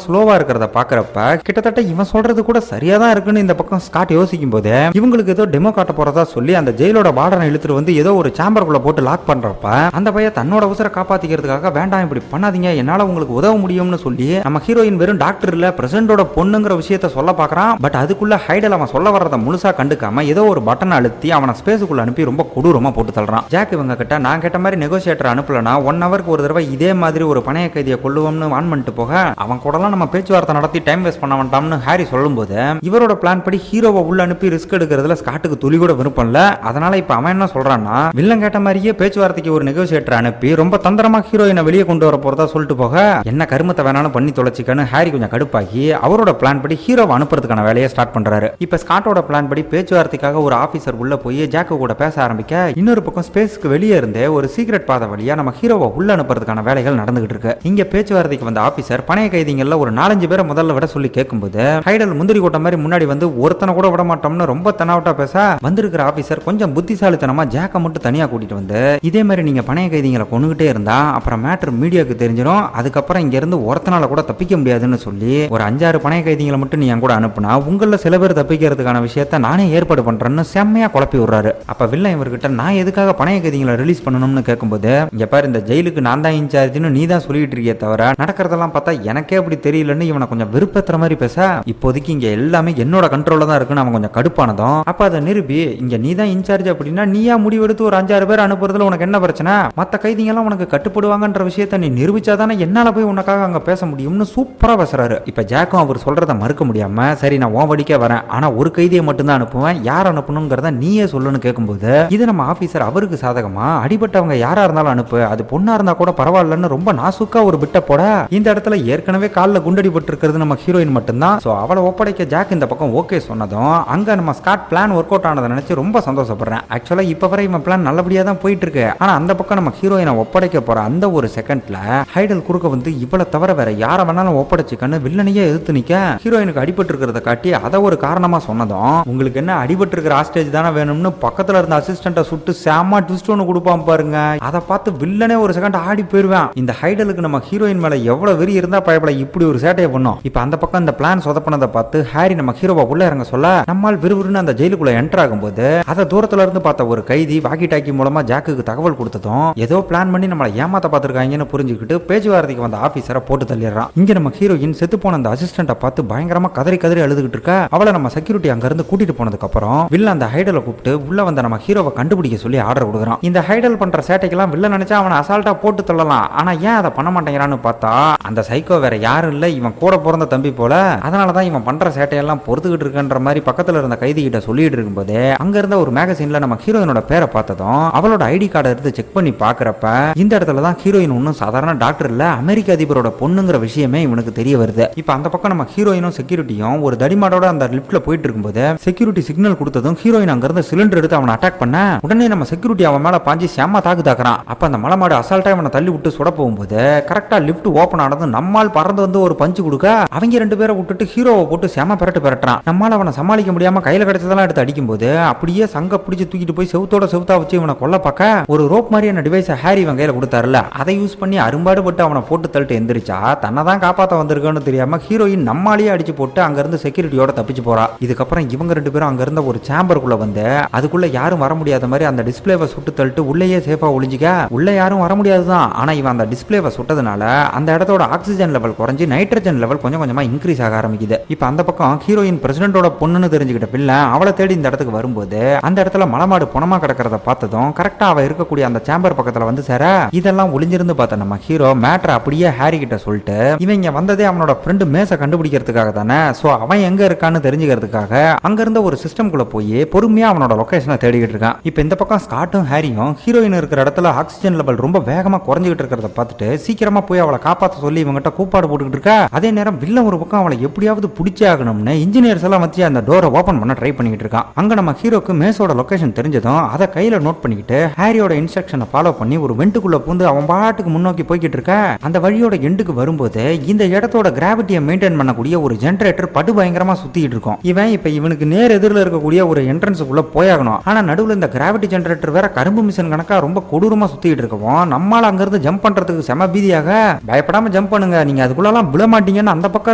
ஸ்லோவா இருக்கிறத பாக்குறப்ப கிட்டத்தட்ட இவன் சொல்றது கூட சரியா தான் இருக்குன்னு இந்த பக்கம் ஸ்காட் யோசிக்கும் போது இவங்களுக்கு ஏதோ டெமோ காட்ட போறதா சொல்லி அந்த ஜெயிலோட வார்டனை இழுத்துட்டு வந்து ஏதோ ஒரு சாம்பருக்குள்ள போட்டு லாக் பண்றப்ப அந்த பையன் தன்னோட உசுரை காப்பாத்திக்கிறதுக்காக வேண்டாம் இப்படி பண்ணாதீங்க என்னால உங்களுக்கு உதவ முடியும்னு சொல்லி நம்ம ஹீரோயின் வெறும் டாக்டர் இல்ல பிரசிடண்டோட பொண்ணுங்கிற விஷயத்த சொல்ல பாக்குறான். பட் அதுக்குள்ள ஹைடல் அவன் சொல்ல வர்றத முழுசா கண்டுக்காம ஏதோ ஒரு பட்டன் அழுத்தி அவனை ஸ்பேஸுக்குள்ள அனுப்பி ரொம்ப கொடூரமா போட்டு தள்ளுறான். ஜாக் இவங்க கிட்ட நான் கேட்ட மாதிரி நெகோசியேட்டர் அனுப்பலனா 1 ஹவருக்கு ஒரு தடவை இதே மாதிரி ஒரு பணைய கைதியை கொள்ளுவோம்னு வான் பண்ணிட்டு போக அவன் கூடலாம் நம்ம பேச்சுவார்த்தை நடத்தி டைம் வேஸ்ட் பண்ண வேண்டாம்னு ஹாரி சொல்லும்போது இவரோட பிளான் படி ஹீரோவை உள்ள அனுப்பி ரிஸ்க் எடுக்கிறதுல ஸ்காட்டுக்கு துளி கூட விருப்பம் இல்ல. அதனால இப்ப அவன் என்ன சொல்றான்னா வில்லன் கேட்ட மாதிரியே பேச்சுவார்த்தைக்கு ஒரு நெகோசியேட்டர் அனுப்பி ரொம்ப தந்திரமா ஹீரோயினை வெளியே கொண்டு வர போறதா சொல்லிட்டு போக என்ன கருமத்தை வேணாலும் பண்ணி தொலைச்சிக்கன்னு ஹாரி கொஞ்சம் கடுப்பாகி அவரோட பிளான் படி ஹீரோவை அனுப்புறதுக்கான வேலையை ஸ்டார்ட் பண்றாரு. இப்ப ஸ்காட்டோட பிளான் படி பேச்சுவார்த்தைக்காக ஒரு ஆபீசர் உள்ள போய் ஜாக்கு கூட பேச ஆரம்பிக்க இன்னொரு பக்கம் ஸ்பேஸ்க்கு வெளியே இருந்து ஒரு சீக்ரெட் பாதை வழியா நம்ம ஹீரோவை உள்ள அனுப்புறதுக்கான வேலைகள் நடந்துகிட்டு இருக்கு. இங்க பேச்சுவார்த்தைக்கு வந்த ஆபீசர் பணைய கைதிகள்ல ஒரு 4-5 பேரை முதல்ல விட சொல்லி கேட்கும்போது ஹைடல் முந்திரி கோட்டை மாதிரி முன்னாடி வந்து ஒருத்தனை கூட விட மாட்டோம்னு ரொம்ப தனாவட்டா பேச வந்திருக்கிற ஆபீசர் கொஞ்சம் புத்திசாலித்தனமா ஜாக்க மட்டும் தனியா கூட்டிட்டு வந்து இதே மாதிரி நீங்க பணைய கைதிகளை கொண்டுகிட்டே இருந்தா அப்புறம் மேட்டர் மீடியாவுக்கு தெரிஞ்சிடும், அதுக்கப்புறம் இங்க இருந்து ஒருத்தனால கூட தப்பிக்க முடியாதுன்னு சொல்லி ஒரு 5-6 பணைய கைதிகளை மட்டும் நீ என் கூட அனுப்புனா உங்கள சில பேர் தப்பிக்கிறதுக்கான விஷயத்த நானே ஏற்பாடு பண்றேன்னு செம்மையா குழப்பி விடுறாரு. அப்ப வில்லன் இவர்கிட்ட நான் எதுக்காக பணைய கைதிகளை ரிலீஸ் பண்ணணும்னு கேட்கும்போது இங்க பாரு இந்த ஜெயிலுக்கு நான் தான் இன்சார்ஜ்னு நீ தான் சொல்லிட்டு இருக்கியே தவிர நடக்கிறதெல்லாம் பார்த்தா எனக்கே அப்படி தெரியலன்னு இவனை கொஞ்சம் விருப்பத்துற மாதிரி பேச இப்போதைக்கு இங்க எல்லாமே என்னோட கண்ட்ரோல்ல தான் இருக்குன்னு அவன் கொஞ்சம் கடுப்பானதும் அப்ப அதை நிரூபி இங்க நீ தான் இன்சார்ஜ் அப்படின்னா நீயா முடிவெடுத்து ஒரு 5-6 பேர் அனுப்புறதுல உனக்கு என்ன பிரச்சனை, மத்த கைதிங்க எல்லாம் உனக்கு கட்டுப்படுவாங்கன்ற விஷயத்த நீ நிரூபிச்சாதானே என்னால போய் உனக்காக அங்க பேச முடியும்னு சூப்பரா பேசுறாரு. இப்ப ஜாக்கும் அவர் சொல்றத மறுக்க முடியாம சரி நான் உன் வடிக்க வரேன் ஆனா ஒரு கைதியை மட்டும் தான் அனுப்புவேன், யார் அனுப்பணுங்கிறத நீயே சொல்லுன்னு கேட்கும்போது இது நம்ம ஆபீசர் அவருக்கு சாதகமா அடிபட்டவங்க யாரா இருந்தாலும் அனுப்பு அது பொண்ணா இருந்தா கூட பரவாயில்லன்னு ரொம்ப நாசுக்கா ஒரு பிட்ட போட இந்த இடத்துல ஏற்கனவே காலில் குண்டடி பட்டு இருக்கிறது நம்ம ஹீரோயின் மட்டும்தான். சோ அவளை ஒப்படைக்க ஜாக் இந்த பக்கம் ஓகே சொன்னதும் அங்க நம்ம ஸ்காட் பிளான் ஒர்க் அவுட் ஆனதை நினைச்சு ரொம்ப சந்தோஷப்படுறேன். ஆக்சுவலா இப்ப வரை இவன் பிளான் நல்லபடியா தான் போயிட்டு இருக்கு. ஆனா அந்த பக்கம் நம்ம ஹீரோயினை ஒப்படைக்க போற அந்த ஒரு செகண்ட்ல ஹைடல் குறுக்க வந்து இவளை தவிர வேற யார வேணாலும் ஒப்படைச்சுக்கன்னு வில்லனையே எதிர்த்து நிக்க ஹீரோயினுக்கு அடிபட்டு இருக்கிறத காட்டி அதை ஒரு காரணமா சொன்னதும் உங்களுக்கு என்ன அடிபட்டு இருக்கிற ஆஸ்டேஜ் தானே வேணும்னு பக்கத்துல இருந்த அசிஸ்டன்ட சுட்டு சாமா ட்விஸ்ட் ஒன்னு கொடுப்பான் பாருங்க. அதை பார்த்து வில்லனே ஒரு செகண்ட் ஆடி போயிருவேன். இந்த ஹைடலுக்கு நம்ம ஹீரோயின் மேல எவ்வளவு வெறி இருந்தா பயப்பட இப்படி ஒரு சேட்டையை பண்ணும். இப்ப அந்த பக்கம் இந்த பிளான் சொதப்பனதை பார்த்து ஹாரி நம்ம ஹீரோவை உள்ள இறங்க சொல்ல நம்மால் விறுவிறுன்னு அந்த ஜெயிலுக்குள்ள என்டர் ஆகும்போது அதை தூரத்துல இருந்து பார்த்த ஒரு கைதி வாக்கி டாக்கி மூலமா ஜாக்குக்கு தகவல் கொடுத்ததும் ஏதோ பிளான் பண்ணி நம்மளை ஏமாத்த பார்த்திருக்காங்கன்னு புரிஞ்சுக்கிட்டு பேச்சுவார்த்தைக்கு வந்த ஆபீசரை போட்டு தள்ளிடுறான். இங்க நம்ம ஹீரோயின் செத்து போன அந்த அசிஸ்டன்ட்டை பார்த்து பயங்கரமா கதறி கதறி அழுதுகிட்டு இருக்க அவளை நம்ம செக்யூரிட்டி அங்க இருந்து கூட்டிட்டு போனதுக்கு அப்புறம் வில்ல அந்த ஹைடலை கூப்பிட்டு உள்ள வந்த நம்ம ஹீரோவை கண்டுபிடிக்க சொல்லி ஆர்டர் கொடுக்குறான். இந்த ஹைடல் பண்ற சேட்டைக்கெல்லாம் வில்ல நினைச்சா அவனை அசால்ட்டா போட்டு தள்ளலாம். ஆனா ஏன் அதை பண்ண மாட்டேங்கிறான்னு பார்த்தா அந்த சைக்கோ வேற யாரும் இல்ல இவன் கூட பிறந்த தம்பி போல. அதனாலதான் இவன் பண்ற சேட்டையெல்லாம் பொறுத்துக்கிட்டு இருக்கன்ற மாதிரி பக்கத்துல இருந்த கைதி கிட்ட சொல்லிட்டு இருக்கும்போது அங்க இருந்த ஒரு மேகசின்ல நம்ம ஹீரோயினோட பேரை பார்த்ததும் அவளோட ஐடி கார்டை எடுத்து செக் பண்ணி பாக்குறப்ப இந்த இடத்துல தான் ஹீரோயின் ஒன்னும் சாதாரண டாக்டர் இல்ல அமெரிக்க அதிபரோட பொண்ணுங்கிற விஷயமே இவனுக்கு தெரிய வருது. இப்ப அந்த பக்கம் நம்ம ஹீரோயினும் செக்யூரிட்டியும் ஒரு தடிமாடோட அந்த லிப்ட்ல போயிட்டு இருக்கும்போது செக்யூரிட்டி சிக்னல் கொடுத்ததும் ஹீரோயின் அங்க இருந்து சிலிண்டர் எடுத்து அவனை அட்டாக் பண்ண உடனே நம்ம செக்யூரிட்டி அவன் மேல பாஞ்சி செம்ம தாக்குறான். அப்ப அந்த மலமாடு அசால்ட்டா அவனை தள்ளி விட்டு சுட போகும்போது கரெக்டா லிப்ட் ஓபன் ஆனதும் நம்மால் பறந்து வந்து ஒரு பஞ்சு கொடுக்க அவங்க 2 பேரை விட்டுட்டு ஹீரோவை போட்டு செம பெரட்டுறான். நம்மால அவனை சமாளிக்க முடியாம கையில கிடைச்சதெல்லாம் எடுத்து அடிக்கும் போது அப்படியே சங்க பிடிச்சு தூக்கிட்டு போய் செவுத்தோட செவுத்தா வச்சு இவனை கொல்ல பார்க்க ஒரு ரோப் மாதிரியான டிவைஸ் ஹாரி இவன் கையில கொடுத்தாருல அதை யூஸ் பண்ணி அரும்பாடு பட்டு அவனை போட்டு தள்ளிட்டு எந்திரிச்சா தன்னை தான் காப்பாத்த வந்திருக்கான்னு தெரியாம ஹீரோயின் நம்மாலேயே அடிச்சு போட்டு அங்க இருந்து செக்யூரிட்டியோட தப்பிச்சு போறா. இதுக்கப்புறம் இவங்க 2 பேரும் அங்க இருந்த ஒரு சேம்பருக்குள்ள வந்து அதுக்குள்ள யாரும் வர முடியாத மாதிரி அந்த டிஸ்பிளேவை சுட்டு தள்ளிட்டு உள்ளேயே சேஃபா ஒளிஞ்சிக்க உள்ள யாரும் வர முடியாதுதான். ஆனா இவன் அந்த டிஸ்பிளேவை சுட்டதுனால அந்த இடத்தோட ஆக்சிஜன் லெவல் குறைஞ்சு நைட்ரஜன் லெவல் கொஞ்சம் கொஞ்சமா இன்க்ரீஸ் ஆக ஆரம்பிக்குது. இப்ப அந்த பக்கம் ஹீரோயின் பிரசிடண்டோட பொண்ணுன்னு தெரிஞ்சுக்கிட்ட பிள்ளை அவளை தேடி இந்த இடத்துக்கு வரும்போது அந்த இடத்துல மலமாடு பணமா கிடக்கிறத பார்த்ததும் கரெக்டா அவ இருக்கக்கூடிய அந்த சேம்பர் பக்கத்துல வந்து சேர இதெல்லாம் ஒளிஞ்சிருந்து பார்த்த நம்ம ஹீரோ மேட்டர் அப்படியே ஹாரி கிட்ட சொல்லிட்டு இவங்க வந்ததே அவனோட ஃப்ரெண்டு மேச கண்டுபிடிக்கிறதுக்காக தானே. சோ அவன் எங்க இருக்கான்னு தெரிஞ்சுக்கிறதுக்காக அங்க இருந்த ஒரு சிஸ்டம் குள்ள போய் பொறுமையா அவனோட லொகேஷனை தேடிக்கிட்டு இருக்கான். இப்ப இந்த பக்கம் ஸ்காட்டும் ஹாரியும் ஹீரோயின் இருக்கிற இடத்துல ஆக்சிஜன் லெவல் ரொம்ப வேகமா குறைஞ்சிட்டு இருக்கிறத பார்த்துட்டு சீக்கிரமா போய் அவளை காப்பாற்ற சொல்லி இவங்கிட்ட கூப்பாடு போட்டுக்கிட்டு இருக்கா. அதே நேரம் வில்லன் ஒரு பக்கம் அவளை எப்படியாவது பிடிச்சே ஆகணும்னு இன்ஜினியர்ஸ் எல்லாம் வச்சு அந்த டோரை ஓபன் பண்ண ட்ரை பண்ணிக்கிட்டு இருக்கான். அங்க நம்ம ஹீரோக்கு மேசோட லொகேஷன் தெரிஞ்சதும் அதை கையில நோட் பண்ணிக்கிட்டு ஹாரியோட இன்ஸ்ட்ரக்ஷனை ஃபாலோ பண்ணி ஒரு வெண்டுக்குள்ள பூந்து அவன் பாட்டுக்கு முன்னோக்கி போய்கிட்டு இருக்க. அந்த வழியோட எண்டுக்கு வரும்போது இந்த இடத்தோட கிராவிட்டியை மெயின்டைன் பண்ணக்கூடிய ஒரு ஜெனரேட்டர் படு பயங்கரமா சுத்திட்டு இருக்கும். இவன் இப்ப இவனுக்கு நேர் எதிரில் இருக்கக்கூடிய ஒரு என்ட்ரன்ஸுக்குள்ள போயாகணும். ஆனா நடுவில் இந்த கிராவிட்டி ஜெனரேட்டர் வேற கரும்பு மிஷின் கணக்கா ரொம்ப கொடூரமா சுத்திட்டு இருக்கவும் நம்மால அங்க இருந்து ஜம்ப் ஜம்ப் பண்றதுக்கு செம பீதியாக பயப்படாம ஜம்ப் பண்ணுங்க, நீங்க அதுக்குள்ளலாம் விழ மாட்டீங்கன்னு அந்த பக்கம்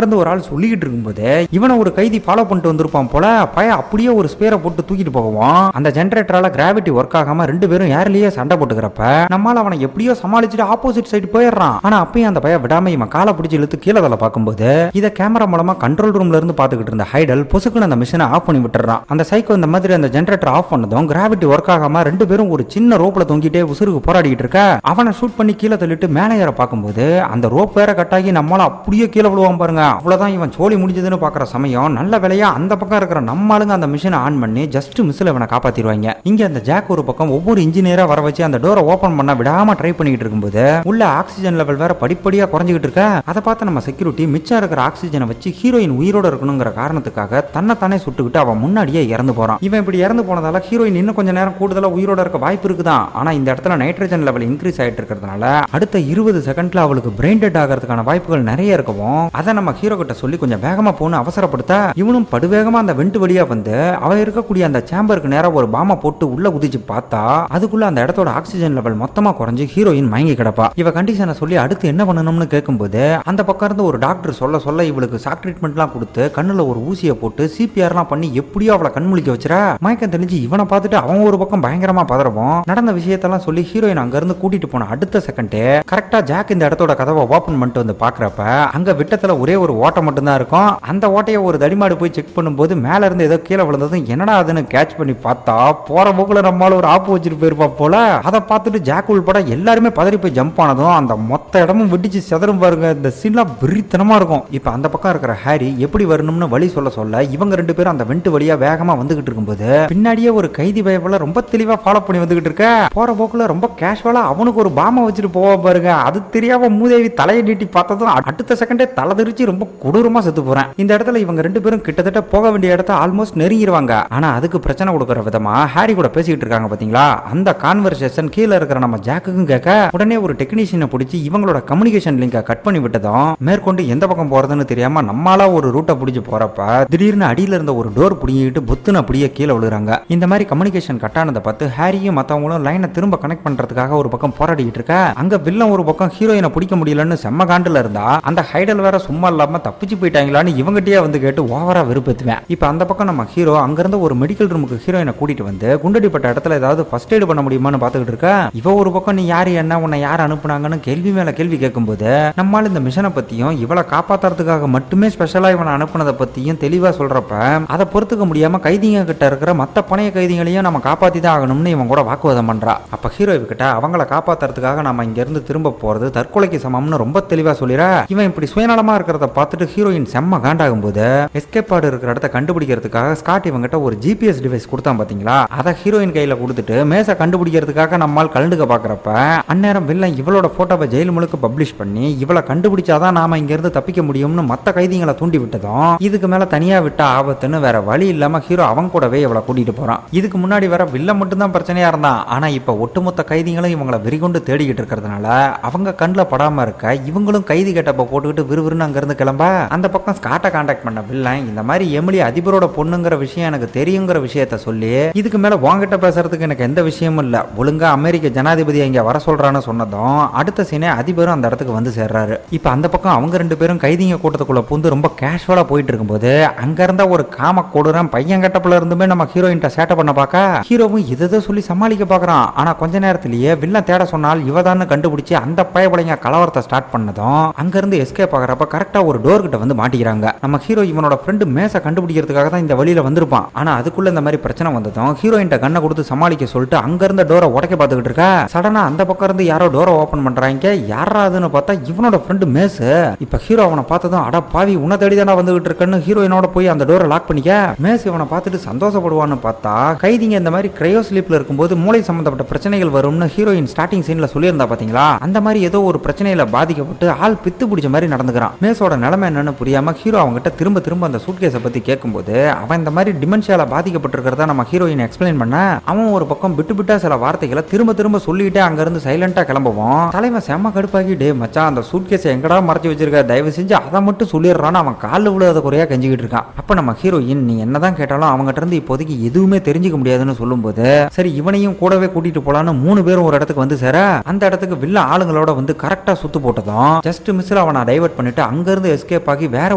இருந்து ஒரு ஆள் சொல்லிக்கிட்டு இருக்கும்போது இவனை ஒரு கைதி ஃபாலோ பண்ணிட்டு வந்திருப்பான் போல. பையன் அப்படியே ஒரு ஸ்பேரை போட்டு தூக்கிட்டு போவான். அந்த ஜெனரேட்டரால கிராவிட்டி ஒர்க் ஆகாம ரெண்டு பேரும் ஏர்லயே சண்டை போட்டுக்கிறப்ப நம்மால அவனை எப்படியோ சமாளிச்சுட்டு ஆப்போசிட் சைடு போயிடுறான். ஆனா அப்பயும் அந்த பையன் விடாம இவன் காலை பிடிச்சி இழுத்து கீழே தலை பார்க்கும்போது இதை கேமரா மூலமா கண்ட்ரோல் ரூம்ல இருந்து பாத்துக்கிட்டு இருந்த ஹைடல் பொசுக்குன்னு அந்த மிஷினை ஆஃப் பண்ணி விட்டுறான். அந்த சைக்கோ இந்த மாதிரி அந்த ஜெனரேட்டர் ஆஃப் பண்ணதும் கிராவிட்டி ஒர்க் ஆகாம ரெண்டு பேரும் ஒரு சின்ன ரோப்ல தொங்கிட்டே உசுருக்கு போராடிட்டு இருக்க அவனை ஷூட் பண்ணி கீழே தள்ளிட்டு மேலே ஏற பார்க்கும்போது அந்த ரோப் வேற கட்டாகி நம்மளால அப்படியே கீழே விழுவான் பாருங்க. அவ்வளவுதான் இவன் சோழி முடிஞ்சதுன்னு பாக்குற சமயம் நல்ல வேலையா அந்த பக்கம் இருக்கிற நம்மளுங்க அந்த மிஷினை ஆன் பண்ணி ஜஸ்ட் மிஸ்ல இவனை காப்பாத்திடுவாங்க. இங்க அந்த ஜாக் ஒரு பக்கம் ஒவ்வொரு இன்ஜினியரா வர வச்சு அந்த டோரை ஓபன் பண்ண விடாம ட்ரை பண்ணிட்டு இருக்கும்போது உள்ள ஆக்சிஜன் லெவல் வேற படிப்படியா குறைஞ்சிட்டு இருக்க. அதை பார்த்து நம்ம செக்யூரிட்டி மிச்சம் இருக்கிற ஆக்சிஜனை வச்சு ஹீரோயின் உயிரோட இருக்கணுங்கிற காரணத்துக்காக தன்னைத்தானே சுட்டுக்கிட்டு அவன் முன்னாடியே இறந்து போறான். இவன் இப்படி இறந்து போனதால ஹீரோயின் இன்னும் கொஞ்ச நேரம் கூடுதலா உயிரோட இருக்க வாய்ப்பு இருக்குதான். ஆனா இந்த இடத்துல நைட்ரஜன் லெவல் இன்க்ரீஸ் ஆயிட்டு இருக்கிறதுனால அடுத்த 20 செகண்ட்ல அவளுக்கு பிரெயின் டெட் ஆகிறதுக்கான வாய்ப்புகள் நிறைய இருக்கவும் அதை நம்ம ஹீரோ கிட்ட சொல்லி கொஞ்சம் வேகமா போன்னு அவசரப்படுத்த இவனும் படுவேகமா அந்த வெண்ட் வழியா வந்து அவ இருக்கக்கூடிய அந்த சேம்பருக்கு நேரம் ஒரு பாம போட்டு உள்ள குதிச்சு பார்த்தா அதுக்குள்ள அந்த இடத்தோட ஆக்சிஜன் லெவல் மொத்தமா குறைஞ்சு ஹீரோயின் மயங்கி கிடப்பா. இவ கண்டிஷனை சொல்லி அடுத்து என்ன பண்ணணும்னு கேட்கும்போது அந்த பக்கம் இருந்து ஒரு டாக்டர் சொல்ல இவளுக்கு ஷாக் ட்ரீட்மெண்ட்லாம் கொடுத்து கண்ணுல ஒரு ஊசியை போட்டு சிபிஆர்லாம் பண்ணி எப்படியோ அவளை கண்முழிக்க வச்சுறா. மயக்கம் தெளிஞ்சு இவனை பார்த்துட்டு அவன் ஒரு பக்கம் பயங்கரமா பதறவும் நடந்த விஷயத்தெல்லாம் சொல்லி ஹீரோயின் அங்க இருந்து கூட்டிட்டு போன அடுத்த செகண்டே கரெக்டா ஜாக் இந்த இடத்தோட கதவை ஓபன் பண்ணிட்டு வந்து பாக்குறப்ப அங்க விட்டத்துல ஒரே ஒரு ஓட்டை மட்டும் தான் இருக்கும். அந்த ஓட்டையை ஒரு தடிமாடு போய் செக் பண்ணும்போது மேல இருந்து ஏதோ கீழே விழுந்ததும் என்னடா அதுன்னு கேட்ச் பண்ணி பார்த்தா போற போக்குல நம்மளால ஒரு ஆப்பு வச்சுட்டு போயிருப்பா போல. அதை பார்த்துட்டு ஜாக் உள்பட எல்லாருமே பதறி போய் ஜம்ப் ஆனதும் அந்த மொத்த இடமும் வெடிச்சு செதறும் பாருங்க. இந்த சீன்லாம் வெறித்தனமா இருக்கும். இப்ப அந்த பக்கம் இருக்கிற ஹாரி எப்படி வரணும்னு வழி சொல்ல இவங்க ரெண்டு பேரும் அந்த வெண்ட் வழியா வேகமா வந்துகிட்டு இருக்கும்போது பின்னாடியே ஒரு கைதி பயப்பல ரொம்ப தெளிவா ஃபாலோ பண்ணி வந்துகிட்டு இருக்க. போற போக்குல ரொம்ப கேஷுவலா அவனுக்கு ஒரு பாம வச்சுட்டு போவா பாருங்க. அது தெரியாம மூதேவி தலையை நீட்டி பார்த்ததும் அடுத்த செகண்டே தலை தெரிச்சு ரொம்ப கொடூரமா செத்து போறேன். இந்த இடத்துல இவங்க ரெண்டு பேரும் கிட்டத்தட்ட போக வேண்டிய இடத்த ஆல்மோஸ்ட் நெருங்கிடுவாங்க. ஆனா அதுக்கு பிரச்சனை கொடுக்கற விதமா ஹாரி கூட பேசிக்கிட்டு இருக்காங்க பாத்தீங்களா. அந்த கான்வர்சேஷன் கீழே இருக்கிற நம்ம ஜாக்குக்கும் கேட்க உடனே ஒரு டெக்னீஷியனை பிடிச்சி இவங்களோட கம்யூனிகேஷன் லிங்கை கட் பண்ணி விட்டதும் மேற்கொண்டு எந்த பக்கம் போறதுன்னு தெரியாம நம்மளால ஒரு ரூட்டை பிடிச்சி போறப்ப திடீர்னு அடியில இருந்த ஒரு டோர் பிடிங்கிட்டு புத்துன்னு அப்படியே கீழே விழுறாங்க. இந்த மாதிரி கம்யூனிகேஷன் கட் ஆனதை பார்த்து ஹாரியும் மத்தவங்களும் லைனை திரும்ப கனெக்ட் பண்றதுக்காக ஒரு பக்கம் போராடிட்டு இருக்க அங்க வில்லன் ஒரு பக்கம் ஹீரோயினை பிடிக்க முடியலன்னு செம்ம காண்டுல இருந்தா அந்த ஹைடல் வேற சும்மா இல்லாம தப்பிச்சு போயிட்டாங்களான்னு இவங்ககிட்டயே வந்து கேட்டு ஓவரா வெறுப்பேத்துவேன். இப்ப அந்த பக்கம் நம்ம ஹீரோ அங்கிருந்து ஒரு மெடிக்கல் ரூமுக்கு ஹீரோயினை கூட்டிட்டு வந்து குண்டடிப்பட்ட இடத்துல ஏதாவது ஃபர்ஸ்ட் எய்ட் பண்ண முடியுமான்னு பாத்துக்கிட்டு இருக்க. இவ ஒரு பக்கம் நீ யாரு என்ன உன்னை யார் அனுப்புனாங்கன்னு கேள்வி மேல கேள்வி கேட்கும்போது நம்மால் இந்த மிஷனை பத்தியும் இவளை காப்பாத்துறதுக்காக மட்டுமே ஸ்பெஷலா இவனை அனுப்புனதை பத்தியும் தெளிவா சொல்றப்ப அதை பொறுத்துக்க முடியாம கைதிங்க கிட்ட இருக்கிற மத்த பணைய கைதிகளையும் நம்ம காப்பாத்தி தான் ஆகணும்னு இவன் கூட வாக்குவாதம் பண்றா. அப்ப ஹீரோ கிட்ட அவங்கள காப்பாத்துறதுக்காக நம்ம இங்க இருந்து திரும்ப போறது தற்கொலைக்கு சமம்னு ரொம்ப தெளிவா சொல்லிடுறா. இவன் இப்படி சுயநலமா இருக்கிறத பார்த்துட்டு ஹீரோயின் செம்ம காண்டாகும் போது எஸ்கேப் ஆடு இருக்கிற இடத்த கண்டுபிடிக்கிறதுக்காக ஸ்காட் இவங்கிட்ட ஒரு ஜிபிஎஸ் டிவைஸ் கொடுத்தான் பாத்தீங்களா. அதை ஹீரோயின் கையில கொடுத்துட்டு மேச கண்டுபிடிக்கிறதுக்காக நம்மால் கலந்துக்க பாக்குறப்ப அந்நேரம் வில்லன் இவளோட போட்டோவை ஜெயில் முழுக்க பப்ளிஷ் பண்ணி இவளை கண்டுபிடிச்சாதான் நாம இங்க இருந்து தப்பிக்க முடியும்னு மத்த கைதிகளை தூண்டி விட்டதும் இதுக்கு மேல தனியா விட்ட ஆபத்துன்னு வேற வழி இல்லாம ஹீரோ அவன் கூடவே இவளை கூட்டிட்டு போறான். இதுக்கு முன்னாடி வர வில்லன் மட்டும் தான் பிரச்சனையா இருந்தான். ஆனா இப்ப ஒட்டுமொத்த கைதிகளும் இவங்களை வெறிகொண்டு தேடிக்கிட்டு இருக்கிறதுனால அவங்க கண்ணில் படாம இருக்க இவங்களும் கைதி கேட்டப்ப போட்டுக்கிட்டு விறுவிறுன்னு அங்க இருந்து கிளம்ப அந்த பக்கம் ஸ்காட்டை கான்டாக்ட் பண்ண வில்லன் இந்த மாதிரி எமிலி அதிபரோட பொண்ணுங்கிற விஷயம் எனக்கு தெரியுங்கிற விஷயத்த சொல்லி இதுக்கு மேல வாங்கிட்ட பேசுறதுக்கு எனக்கு எந்த விஷயமும் இல்ல, ஒழுங்கா அமெரிக்க ஜனாதிபதி இங்க வர சொல்றான்னு சொன்னதும் அடுத்த சீனே அதிபரும் அந்த இடத்துக்கு வந்து சேர்றாரு. இப்ப அந்த பக்கம் அவங்க ரெண்டு பேரும் கைதிங்க கூட்டத்துக்குள்ள பூந்து ரொம்ப கேஷுவலா போயிட்டு இருக்கும்போது அங்க இருந்த ஒரு காம கொடுறன் பையன் கட்டப்புல இருந்துமே நம்ம ஹீரோயின்ட்ட சேட்டை பண்ண பார்க்க ஹீரோவும் இதை சொல்லி சமாளிக்க பாக்குறான். ஆனா கொஞ்ச நேரத்திலேயே வில்லன் தேட சொன்னால் இவதான்னு கண்டுபிடிச்சு அந்த பயபலைங்க கலவரத்தை ஸ்டார்ட் பண்ணதும் அங்க இருந்து எஸ்கேப் ஆகிறப்ப கரெக்டா ஒரு டோர் கிட்ட வந்து மாட்டிக்கிறாங்க. நம்ம ஹீரோ இவனோட ஃப்ரெண்டு மேச கண்டுபிடிக்கிறதுக்காக தான் இந்த வழியில வந்திருப்பான். ஆனா அதுக்குள்ள இந்த மாதிரி பிரச்சனை வந்ததும் ஹீரோயின்ட்ட கண்ணை கொடுத்து சமாளிக்க சொல்லிட்டு அங்க இருந்த டோரை உடைக்க பார்த்துக்கிட்டு இருக்கா. சடனா அந்த பக்கம் இருந்து யாரோ டோரை ஓபன் பண்றாங்க. யாராதுன்னு பார்த்தா இவனோட ஃப்ரெண்டு மேச. இப்ப ஹீரோ அவனை பார்த்ததும் அட பாவி உன்னை தேடி தானே வந்துகிட்டு இருக்கன்னு ஹீரோயினோட போய் அந்த டோரை லாக் பண்ணிக்க. மேஸ் இவனை பார்த்துட்டு சந்தோஷப்படுவான்னு பார்த்தா கைதிங்க இந்த மாதிரி கிரையோ ஸ்லீப்ல இருக்கும்போது மூளை சம்பந்தப்பட்ட பிரச்சனைகள் வரும்னு ஹீரோயின் ஸ்டார்டிங் சீன்ல சொல்லியிருந்தா பாத்தீங்களா. அந்த மாதிரி ஏதோ ஒரு பிரச்சனையில பாதிக்கப்பட்டு ஆள் பித்து பிடிச்ச மாதிரி நடந்துக்கிறான். மேஸோட நிலைமை என்னன்னு புரியாம ஹீரோ அவங்ககிட்ட திரும்ப அந்த சூட்கேஸை பத்தி கேட்கும்போது அவன் இந்த மாதிரி டிமென்ஷியால பாதிக்கப்பட்டிருக்கிறதா நம்ம ஹீரோயின் எக்ஸ்பிளைன் பண்ண அவன் ஒரு பக்கம் விட்டு சில வார்த்தைகளை திரும்ப சொல்லிட்டு அங்க இருந்து சைலண்டா கிளம்புவோம். தலைவன் செம்ம கடுப்பாகி டே மச்சான் அந்த சூட்கேஸை எங்கடா மறைச்சு வச்சிருக்க, தயவு செஞ்சு அதை மட்டும் சொல்லிடுறான்னு அவன் காலில் விழுத குறையா கெஞ்சிக்கிட்டு இருக்கான். அப்ப நம்ம ஹீரோயின் நீ என்னதான் கேட்டாலும் அவங்ககிட்ட இருந்து இப்போதைக்கு எதுவுமே தெரிஞ்சுக்க முடியாதுன்னு சொல்லும்போது சரி இவனையும் கூடவே கூட்டிட்டு போலான்னு 3 பேரும் ஒரு இடத்துக்கு வந்து சேர அந்த இடத்துல இடத்துக்கு வில்ல ஆளுங்களோட வந்து கரெக்டா சுத்து போட்டதும் ஜஸ்ட் மிஸ்ல அவனை டைவர்ட் பண்ணிட்டு அங்க இருந்து எஸ்கேப் ஆகி வேற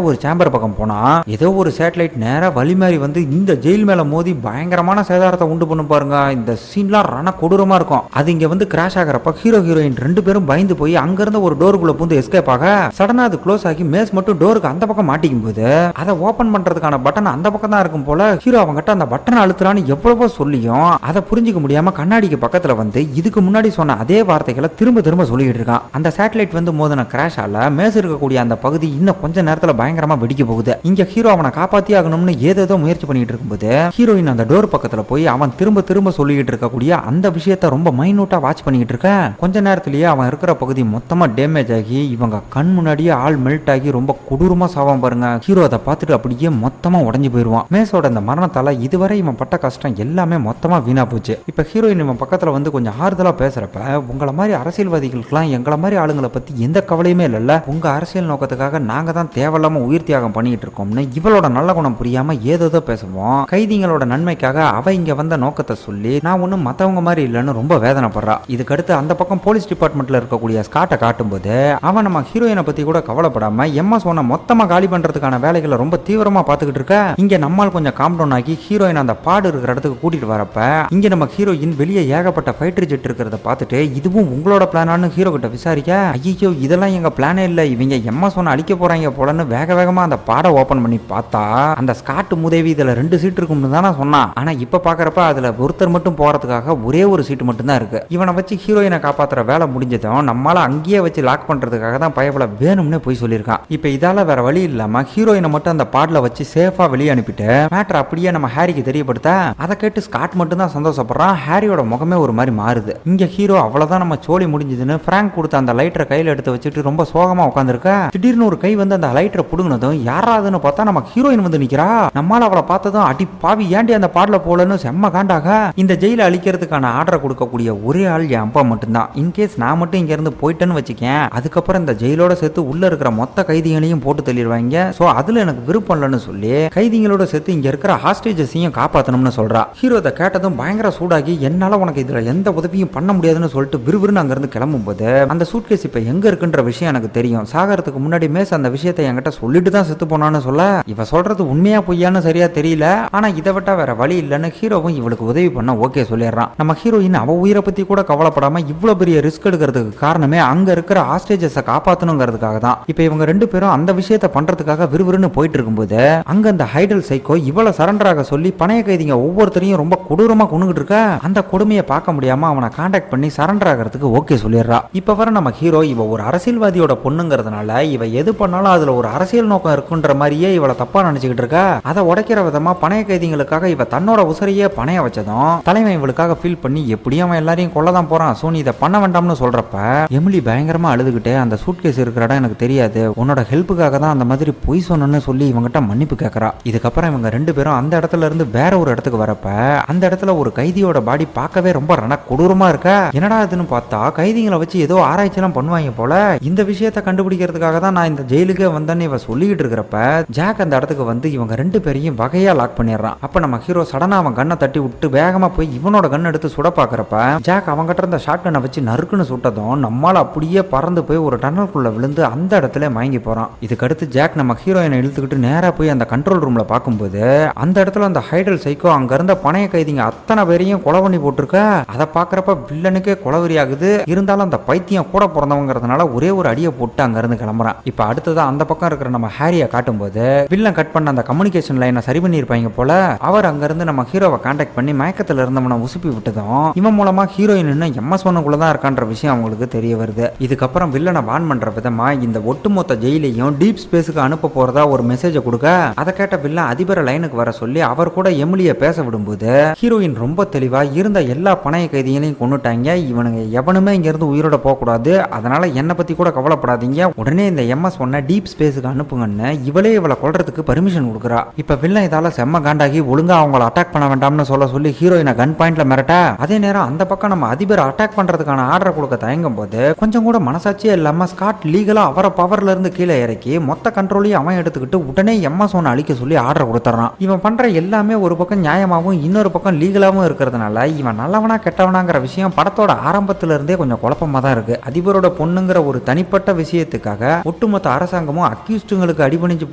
ஒரு சேம்பர் பக்கம் போனா ஏதோ ஒரு சேட்டலைட் நேரா வழி மாதிரி வந்து இந்த ஜெயில் மேல மோதி பயங்கரமான சேதாரத்தை உண்டு பண்ணு பாருங்க. இந்த சீன்லாம் ரண கொடூரமா இருக்கும். அது இங்க வந்து கிராஷ் ஆகிறப்ப ஹீரோ ஹீரோயின் ரெண்டு பேரும் பயந்து போய் அங்க இருந்த ஒரு டோருக்குள்ள பூந்து எஸ்கேப் ஆக சடனா அது க்ளோஸ் ஆகி மேஸ் மட்டும் டோருக்கு அந்த பக்கம் மாட்டிக்கும் போது அதை ஓபன் பண்றதுக்கான பட்டன் அந்த பக்கம் தான் இருக்கும் போல. ஹீரோ அவங்ககிட்ட அந்த பட்டனை அழுத்துறான்னு எவ்வளவோ சொல்லியும் அதை புரிஞ்சுக்க முடியாம கண்ணாடிக்கு பக்கத்துல வந்து இதுக்கு முன்னாடி சொன்ன அதே வார்த்தைகளை திரும்ப திரும்ப சொல்லிட்டு இருக்கான். அந்த சேட்டலைட் வந்து மோதின கிராஷ் ஆல மேஸ் இருக்கக்கூடிய அந்த பகுதி இன்னும் கொஞ்ச நேரத்துல பயங்கரமா வெடிக்க போகுது. இங்க ஹீரோ அவனை காப்பாத்தி ஆகணும்னு ஏதேதோ முயற்சி பண்ணிட்டு இருக்கும்போது ஹீரோயின் அந்த டோர் பக்கத்துல போய் அவன் திரும்ப திரும்ப சொல்லிட்டு இருக்கக்கூடிய அந்த விஷயத்தை ரொம்ப மைனூட்டா வாட்ச் பண்ணிட்டு இருக்க கொஞ்ச நேரத்திலேயே அவன் இருக்கிற பகுதி மொத்தமா டேமேஜ் ஆகி இவங்க கண் முன்னாடியே ஆள் மெல்ட் ஆகி ரொம்ப கொடூரமா சாவான் பாருங்க. ஹீரோ அதை பார்த்துட்டு அப்படியே மொத்தமா உடஞ்சு போயிருவான். மேஸோட அந்த மரணத்தால இதுவரை இவன் பட்ட கஷ்டம் எல்லாமே மொத்தமா வீணா போச்சு. இப்ப ஹீரோயின் இவன் பக்கத்துல வந்து கொஞ்சம் ஆறுதலா பேசுறப்ப உங்களை மாதிரி அரசியல்வாதிகளுக்கெல்லாம் எங்களை மாதிரி ஆளுங்களை பத்தி எந்த கவலையுமே இல்ல, உங்க அரசியல் நோக்கத்துக்காக நாங்க தான் தேவையில்லாம உயிர் தியாகம் பண்ணிட்டு இருக்கோம்னு இவளோட நல்ல குணம் புரியாம ஏதோ பேசுவோம். கைதிகளோட நன்மைக்காக அவ இங்க வந்த நோக்கத்தை சொல்லி நான் ஒன்னும் மத்தவங்க மாதிரி இல்லைன்னு ரொம்ப வேதனைப்படுறா. இதுக்கடுத்து அந்த பக்கம் போலீஸ் டிபார்ட்மெண்ட்ல இருக்கக்கூடிய ஸ்காட்டை காட்டும்போது அவன் நம்ம ஹீரோயினை பத்தி கூட கவலைப்படாம எம்எஸ்1 மொத்தமா காலி பண்றதுக்கான வேலைகளை ரொம்ப தீவிரமா பாத்துக்கிட்டு இருக்க. இங்க நம்மால் கொஞ்சம் காம் டவுன் ஆகி ஹீரோயின் அந்த பாடு இருக்கிற இடத்துக்கு கூட்டிட்டு வரப்ப இங்க நம்ம ஹீரோயின் வெளியே ஏகப்பட்ட ஃபைட்டர் ஜெட் இருக்கிறத பார்த்துட்டு இதுவும் உங்களோட பிளானான்னு ஹீரோ கிட்ட விசாரிக்க ஐயோ இதெல்லாம் எங்க பிளானே இல்ல, இவங்க எம்எஸ்1 அழிக்க போறாங்க போலன்னு வேக வேகமா அந்த பாடை ஓபன் பண்ணி பார்த்தா அந்த ஸ்காட் முதேவி இதுல 2 சீட் இருக்கும்னு தானே சொன்னான். ஆனா இப்ப பாக்குறப்ப அதுல ஒருத்தர் மட்டும் போறதுக்காக ஒரே ஒரு சீட்டு மட்டும் தான் இருக்கு. இவனை வச்சு ஹீரோயினை காப்பாத்துற வேலை முடிஞ்சதும் நம்மளால அங்கேயே வச்சு லாக் பண்றதுக்காக தான் பயப்பட வேணும்னு போய் சொல்லியிருக்கான். இப்ப இதால வேற வழி இல்லாம ஹீரோயினை மட்டும் அந்த பாட்ல வச்சு சேஃபா வெளியே அனுப்பிட்டு மேட்டர் அப்படியே நம்ம ஹாரிக்கு தெரியப்படுத்த அதை கேட்டு ஸ்காட் மட்டும் தான் சந்தோஷப்படுறான். ஹாரியோட முகமே ஒரு மாதிரி மாறுது. இங்க ஹீரோ அவ்வளவுதான் நம்ம சோழி முடிஞ்சதுன்னு பிராங்க் கொடுத்த அந்த லைட்டரை கையில எடுத்து வச்சுட்டு ரொம்ப சோகமா உட்காந்துருக்க. திடீர்னு ஒரு கை வந்து அந்த லைட்டரை புடுங்கினதும் யாராதுன்னு பார்த்தா நம்ம ஹீரோயின் வந்து நிக்கிறா. நம்மால அவளை பார்த்ததும் அடி பாவி ஏண்டி அந்த பாடல போலன்னு செம்ம காண்டாக இந்த ஜெயில அழிக்கிறதுக்கான ஆர்டரை கொடுக்கக்கூடிய ஒரே ஆள் என் அப்பா மட்டும்தான். இன்கேஸ் நான் மட்டும் இங்க இருந்து போயிட்டேன்னு வச்சுக்கேன் அதுக்கப்புறம் இந்த ஜெயிலோட சேர்த்து உள்ள இருக்கிற மொத்த கைதிகளையும் போட்டு தள்ளிடுவாங்க. சோ அதுல எனக்கு விருப்பம் இல்லைன்னு சொல்லி கைதிகளோட சேர்த்து இங்க இருக்கிற ஹாஸ்டேஜஸையும் காப்பாத்தணும்னு சொல்றா. ஹீரோ இதை கேட்டதும் பயங்கர சூடாகி என்னால உனக்கு இதுல எந்த உதவியும் பண்ண முடியாதுன்னு சொல்லிட்டு விறுவிறுன்னு அங்க இருந்து கிளம்பும் போது அந்த சூட்கேஸ் இப்ப எங்க இருக்குன்ற விஷயம் எனக்கு தெரியும். சாகறதுக்கு முன்னாடி மேஸ் அந்த விஷயத்தை என்கிட்ட சொல்லிட்டு தான் செத்து போனான்னு சொல்ல இவ சொல்றது உண்மையா பொய்யான்னு சரியா தெரியல. ஆனா இதை விட்டா வேற வழி இல்லைன்னு ஹீரோவும் இவளுக்கு உதவி பண்ண ஓகே சொல்லிடுறான். நம்ம ஹீரோயின் அவ உயிரை பத்தி கூட கவலைப்படாம இவ்வளவு பெரிய ரிஸ்க் எடுக்கிறதுக்கு காரணமே அங்க இருக்கிற ஹாஸ்டேஜஸை காப்பாத்தணுங்கிறதுக்காக தான். இப்ப இவங்க ரெண்டு பேரும் அந்த விஷயத்தை பண்றதுக்காக விறுவிறுன்னு போயிட்டு இருக்கும்போது அங்க அந்த ஹைடல் சைக்கோ இவளை சரண்டராக சொல்லி பணைய கைதிங்க ஒவ்வொருத்தரையும் ரொம்ப கொடூரமா கொண்டுகிட்டு இருக்க. அந்த கொடுமையை பார்க்க முடியாம அவனை கான்டாக்ட் பண்ணி சரண்டர் ஆகிறதுக்கு ஓகே சொல்லிடுறா. இப்ப வர நம்ம ஹீரோ இவ ஒரு அரசியல்வாதியோட பொண்ணுங்கிறதுனால இவ எது பண்ணாலும் அதுல ஒரு அரசியல் நோக்கம் இருக்குன்ற மாதிரியே இவளை தப்பா நினைச்சுக்கிட்டு இருக்கா. அதை உடைக்கிற விதமா பணைய கைதிகளுக்காக இவ தன்னோட உசரையே பணைய வச்சதும் தலைமை இவளுக்காக ஃபீல் பண்ணி எப்படியும் அவன் எல்லாரையும் கொல்லதான் போறான், சோ நீ இதை பண்ண வேண்டாம்னு சொல்றப்ப எமிலி பயங்கரமா அழுதுகிட்டே அந்த சூட்கேஸ் இருக்கிற இடம் எனக்கு தெரியாது, உன்னோட ஹெல்ப்புக்காக தான் அந்த மாதிரி பொய் சொன்னு சொல்லி இவங்கிட்ட மன்னிப்பு கேட்கறா. இதுக்கப்புறம் இவங்க ரெண்டு பேரும் அந்த இடத்துல இருந்து வேற ஒரு இடத்துக்கு வரப்ப அந்த இடத்துல ஒரு கைதியோட பாடி பார்க்கவே ரொம்ப ரண கொடூரமா இருக்க. என்னடா இதுன்னு பார்த்தா கைதிகளை வச்சு ஏதோ ஆராய்ச்சி எல்லாம் பண்ணுவாங்க போல. இந்த விஷயத்தை கண்டுபிடிக்கிறதுக்காக தான் நான் இந்த ஜெயிலுக்கே வந்தேன்னு இவ சொல்லிக்கிட்டு இருக்கிறப்ப ஜாக் அந்த இடத்துக்கு வந்து இவங்க ரெண்டு பேரையும் வகையா லாக் பண்ணிடுறான். அப்ப நம்ம ஹீரோ சடனா அவன் கண்ணை தட்டி விட்டு வேகமா போய் இவனோட கண்ணை எடுத்து சுட பாக்குறப்ப ஜாக் அவங்கிட்ட இருந்த ஷாட் கண்ணை வச்சு நறுக்குன்னு சுட்டதும் நம்மால அப்படியே பறந்து போய் ஒரு டன்னலுக்குள்ள விழுந்து அந்த இடத்துல மயங்கி போறான். இதுக்கடுத்து ஜாக் நம்ம ஹீரோயினை இழுத்துக்கிட்டு நேரா போய் அந்த கண்ட்ரோல் ரூம்ல பார்க்கும்போது அந்த இடத்துல அந்த ஹைடல் சைக்கோ அங்க இருந்த பணைய கைதிங்க அத்தனை பேரையும் கொலை பண்ணி போட்டிருக்க. அதை பாக்குறப்ப வில்லனுக்கே கொலவெறி ஆகுது. இருந்தாலும் அந்த பைத்தியம் கூட பிறந்தவங்கிறதுனால ஒரே ஒரு அடியை போட்டு அங்க இருந்து கிளம்புறான். இப்ப அடுத்ததா அந்த பக்கம் இருக்கிற நம்ம ஹாரியை காட்டும் போது வில்லன் கட் பண்ண அந்த கம்யூனிகேஷன் லைனை சரி பண்ணிருப்பாங்க போல. அவர் அங்க இருந்து நம்ம ஹீரோவை கான்டாக்ட் பண்ணி மயக்கத்துல இருந்தவனை உசுப்பி விட்டதும் இவன் மூலமா ஹீரோயின் எம்எஸ்1 தான் இருக்கான்ற விஷயம் அவங்களுக்கு தெரிய வருது. இதுக்கப்புறம் வில்லனை வான் பண்ற விதமா இந்த ஒட்டுமொத்த ஜெயிலையும் டீப் ஸ்பேஸுக்கு அனுப்ப போறதா ஒரு மெசேஜை கொடுக்க அதை கேட்ட வில்லன் அதிபர லைனுக்கு வர சொல்லி அவர் கூட எமிலியை பேச விடும்போது ஹீரோயின் ரொம்ப தெளிவா இருந்த எல்லா பணைய கைதிகளையும் கொண்டுட்டாங்க, இவனுங்க எவனுமே இங்க இருந்து உயிரோட போக கூடாது, அதனால என்னை பத்தி கூட கவலைப்படாதீங்க, உடனே இந்த எம்எஸ்1 டீப் ஸ்பேஸுக்கு அனுப்புங்கன்னு இவளே இவளை கொல்றதுக்கு பர்மிஷன் கொடுக்குறா. இப்ப வில்லன் இதால செம்ம காண்டாகி ஒழுங்கா அவங்கள அட்டாக் பண்ண வேண்டாம்னு சொல்ல சொல்லி ஹீரோயினை கன் பாயிண்ட்ல மிரட்ட அதே நேரம் அந்த பக்கம் நம்ம அதிபர் அட்டாக் பண்றதுக்கான ஆர்டர் கொடுக்க தயங்கும் போது கொஞ்சம் கூட மனசாட்சியே இல்லாம ஸ்காட் லீகலா அவரை பவர்ல இருந்து கீழே இறக்கி மொத்த கண்ட்ரோலையும் அவன் எடுத்துக்கிட்டு உடனே எம்எஸ்1 அழிக்க சொல்லி ஆர்டர் கொடுத்துறான். இவன் பண்ற எல்லாமே ஒரு பக்கம் நியாயமாகவும் இன்னொரு பக்கம் லீகலாவும் இருக்கிறதுனால இவன் நல்லவனா கெட்டவனாங்கிற விஷயம் படத்தோட ஆரம்பத்துல இருந்தே கொஞ்சம் குழப்பமா தான் இருக்கு. அதிபரோட பொண்ணுங்கிற ஒரு தனிப்பட்ட விஷயத்துக்காக ஒட்டுமொத்த அரசாங்கமும் அக்யூஸ்டுங்களுக்கு அடிபணிஞ்சு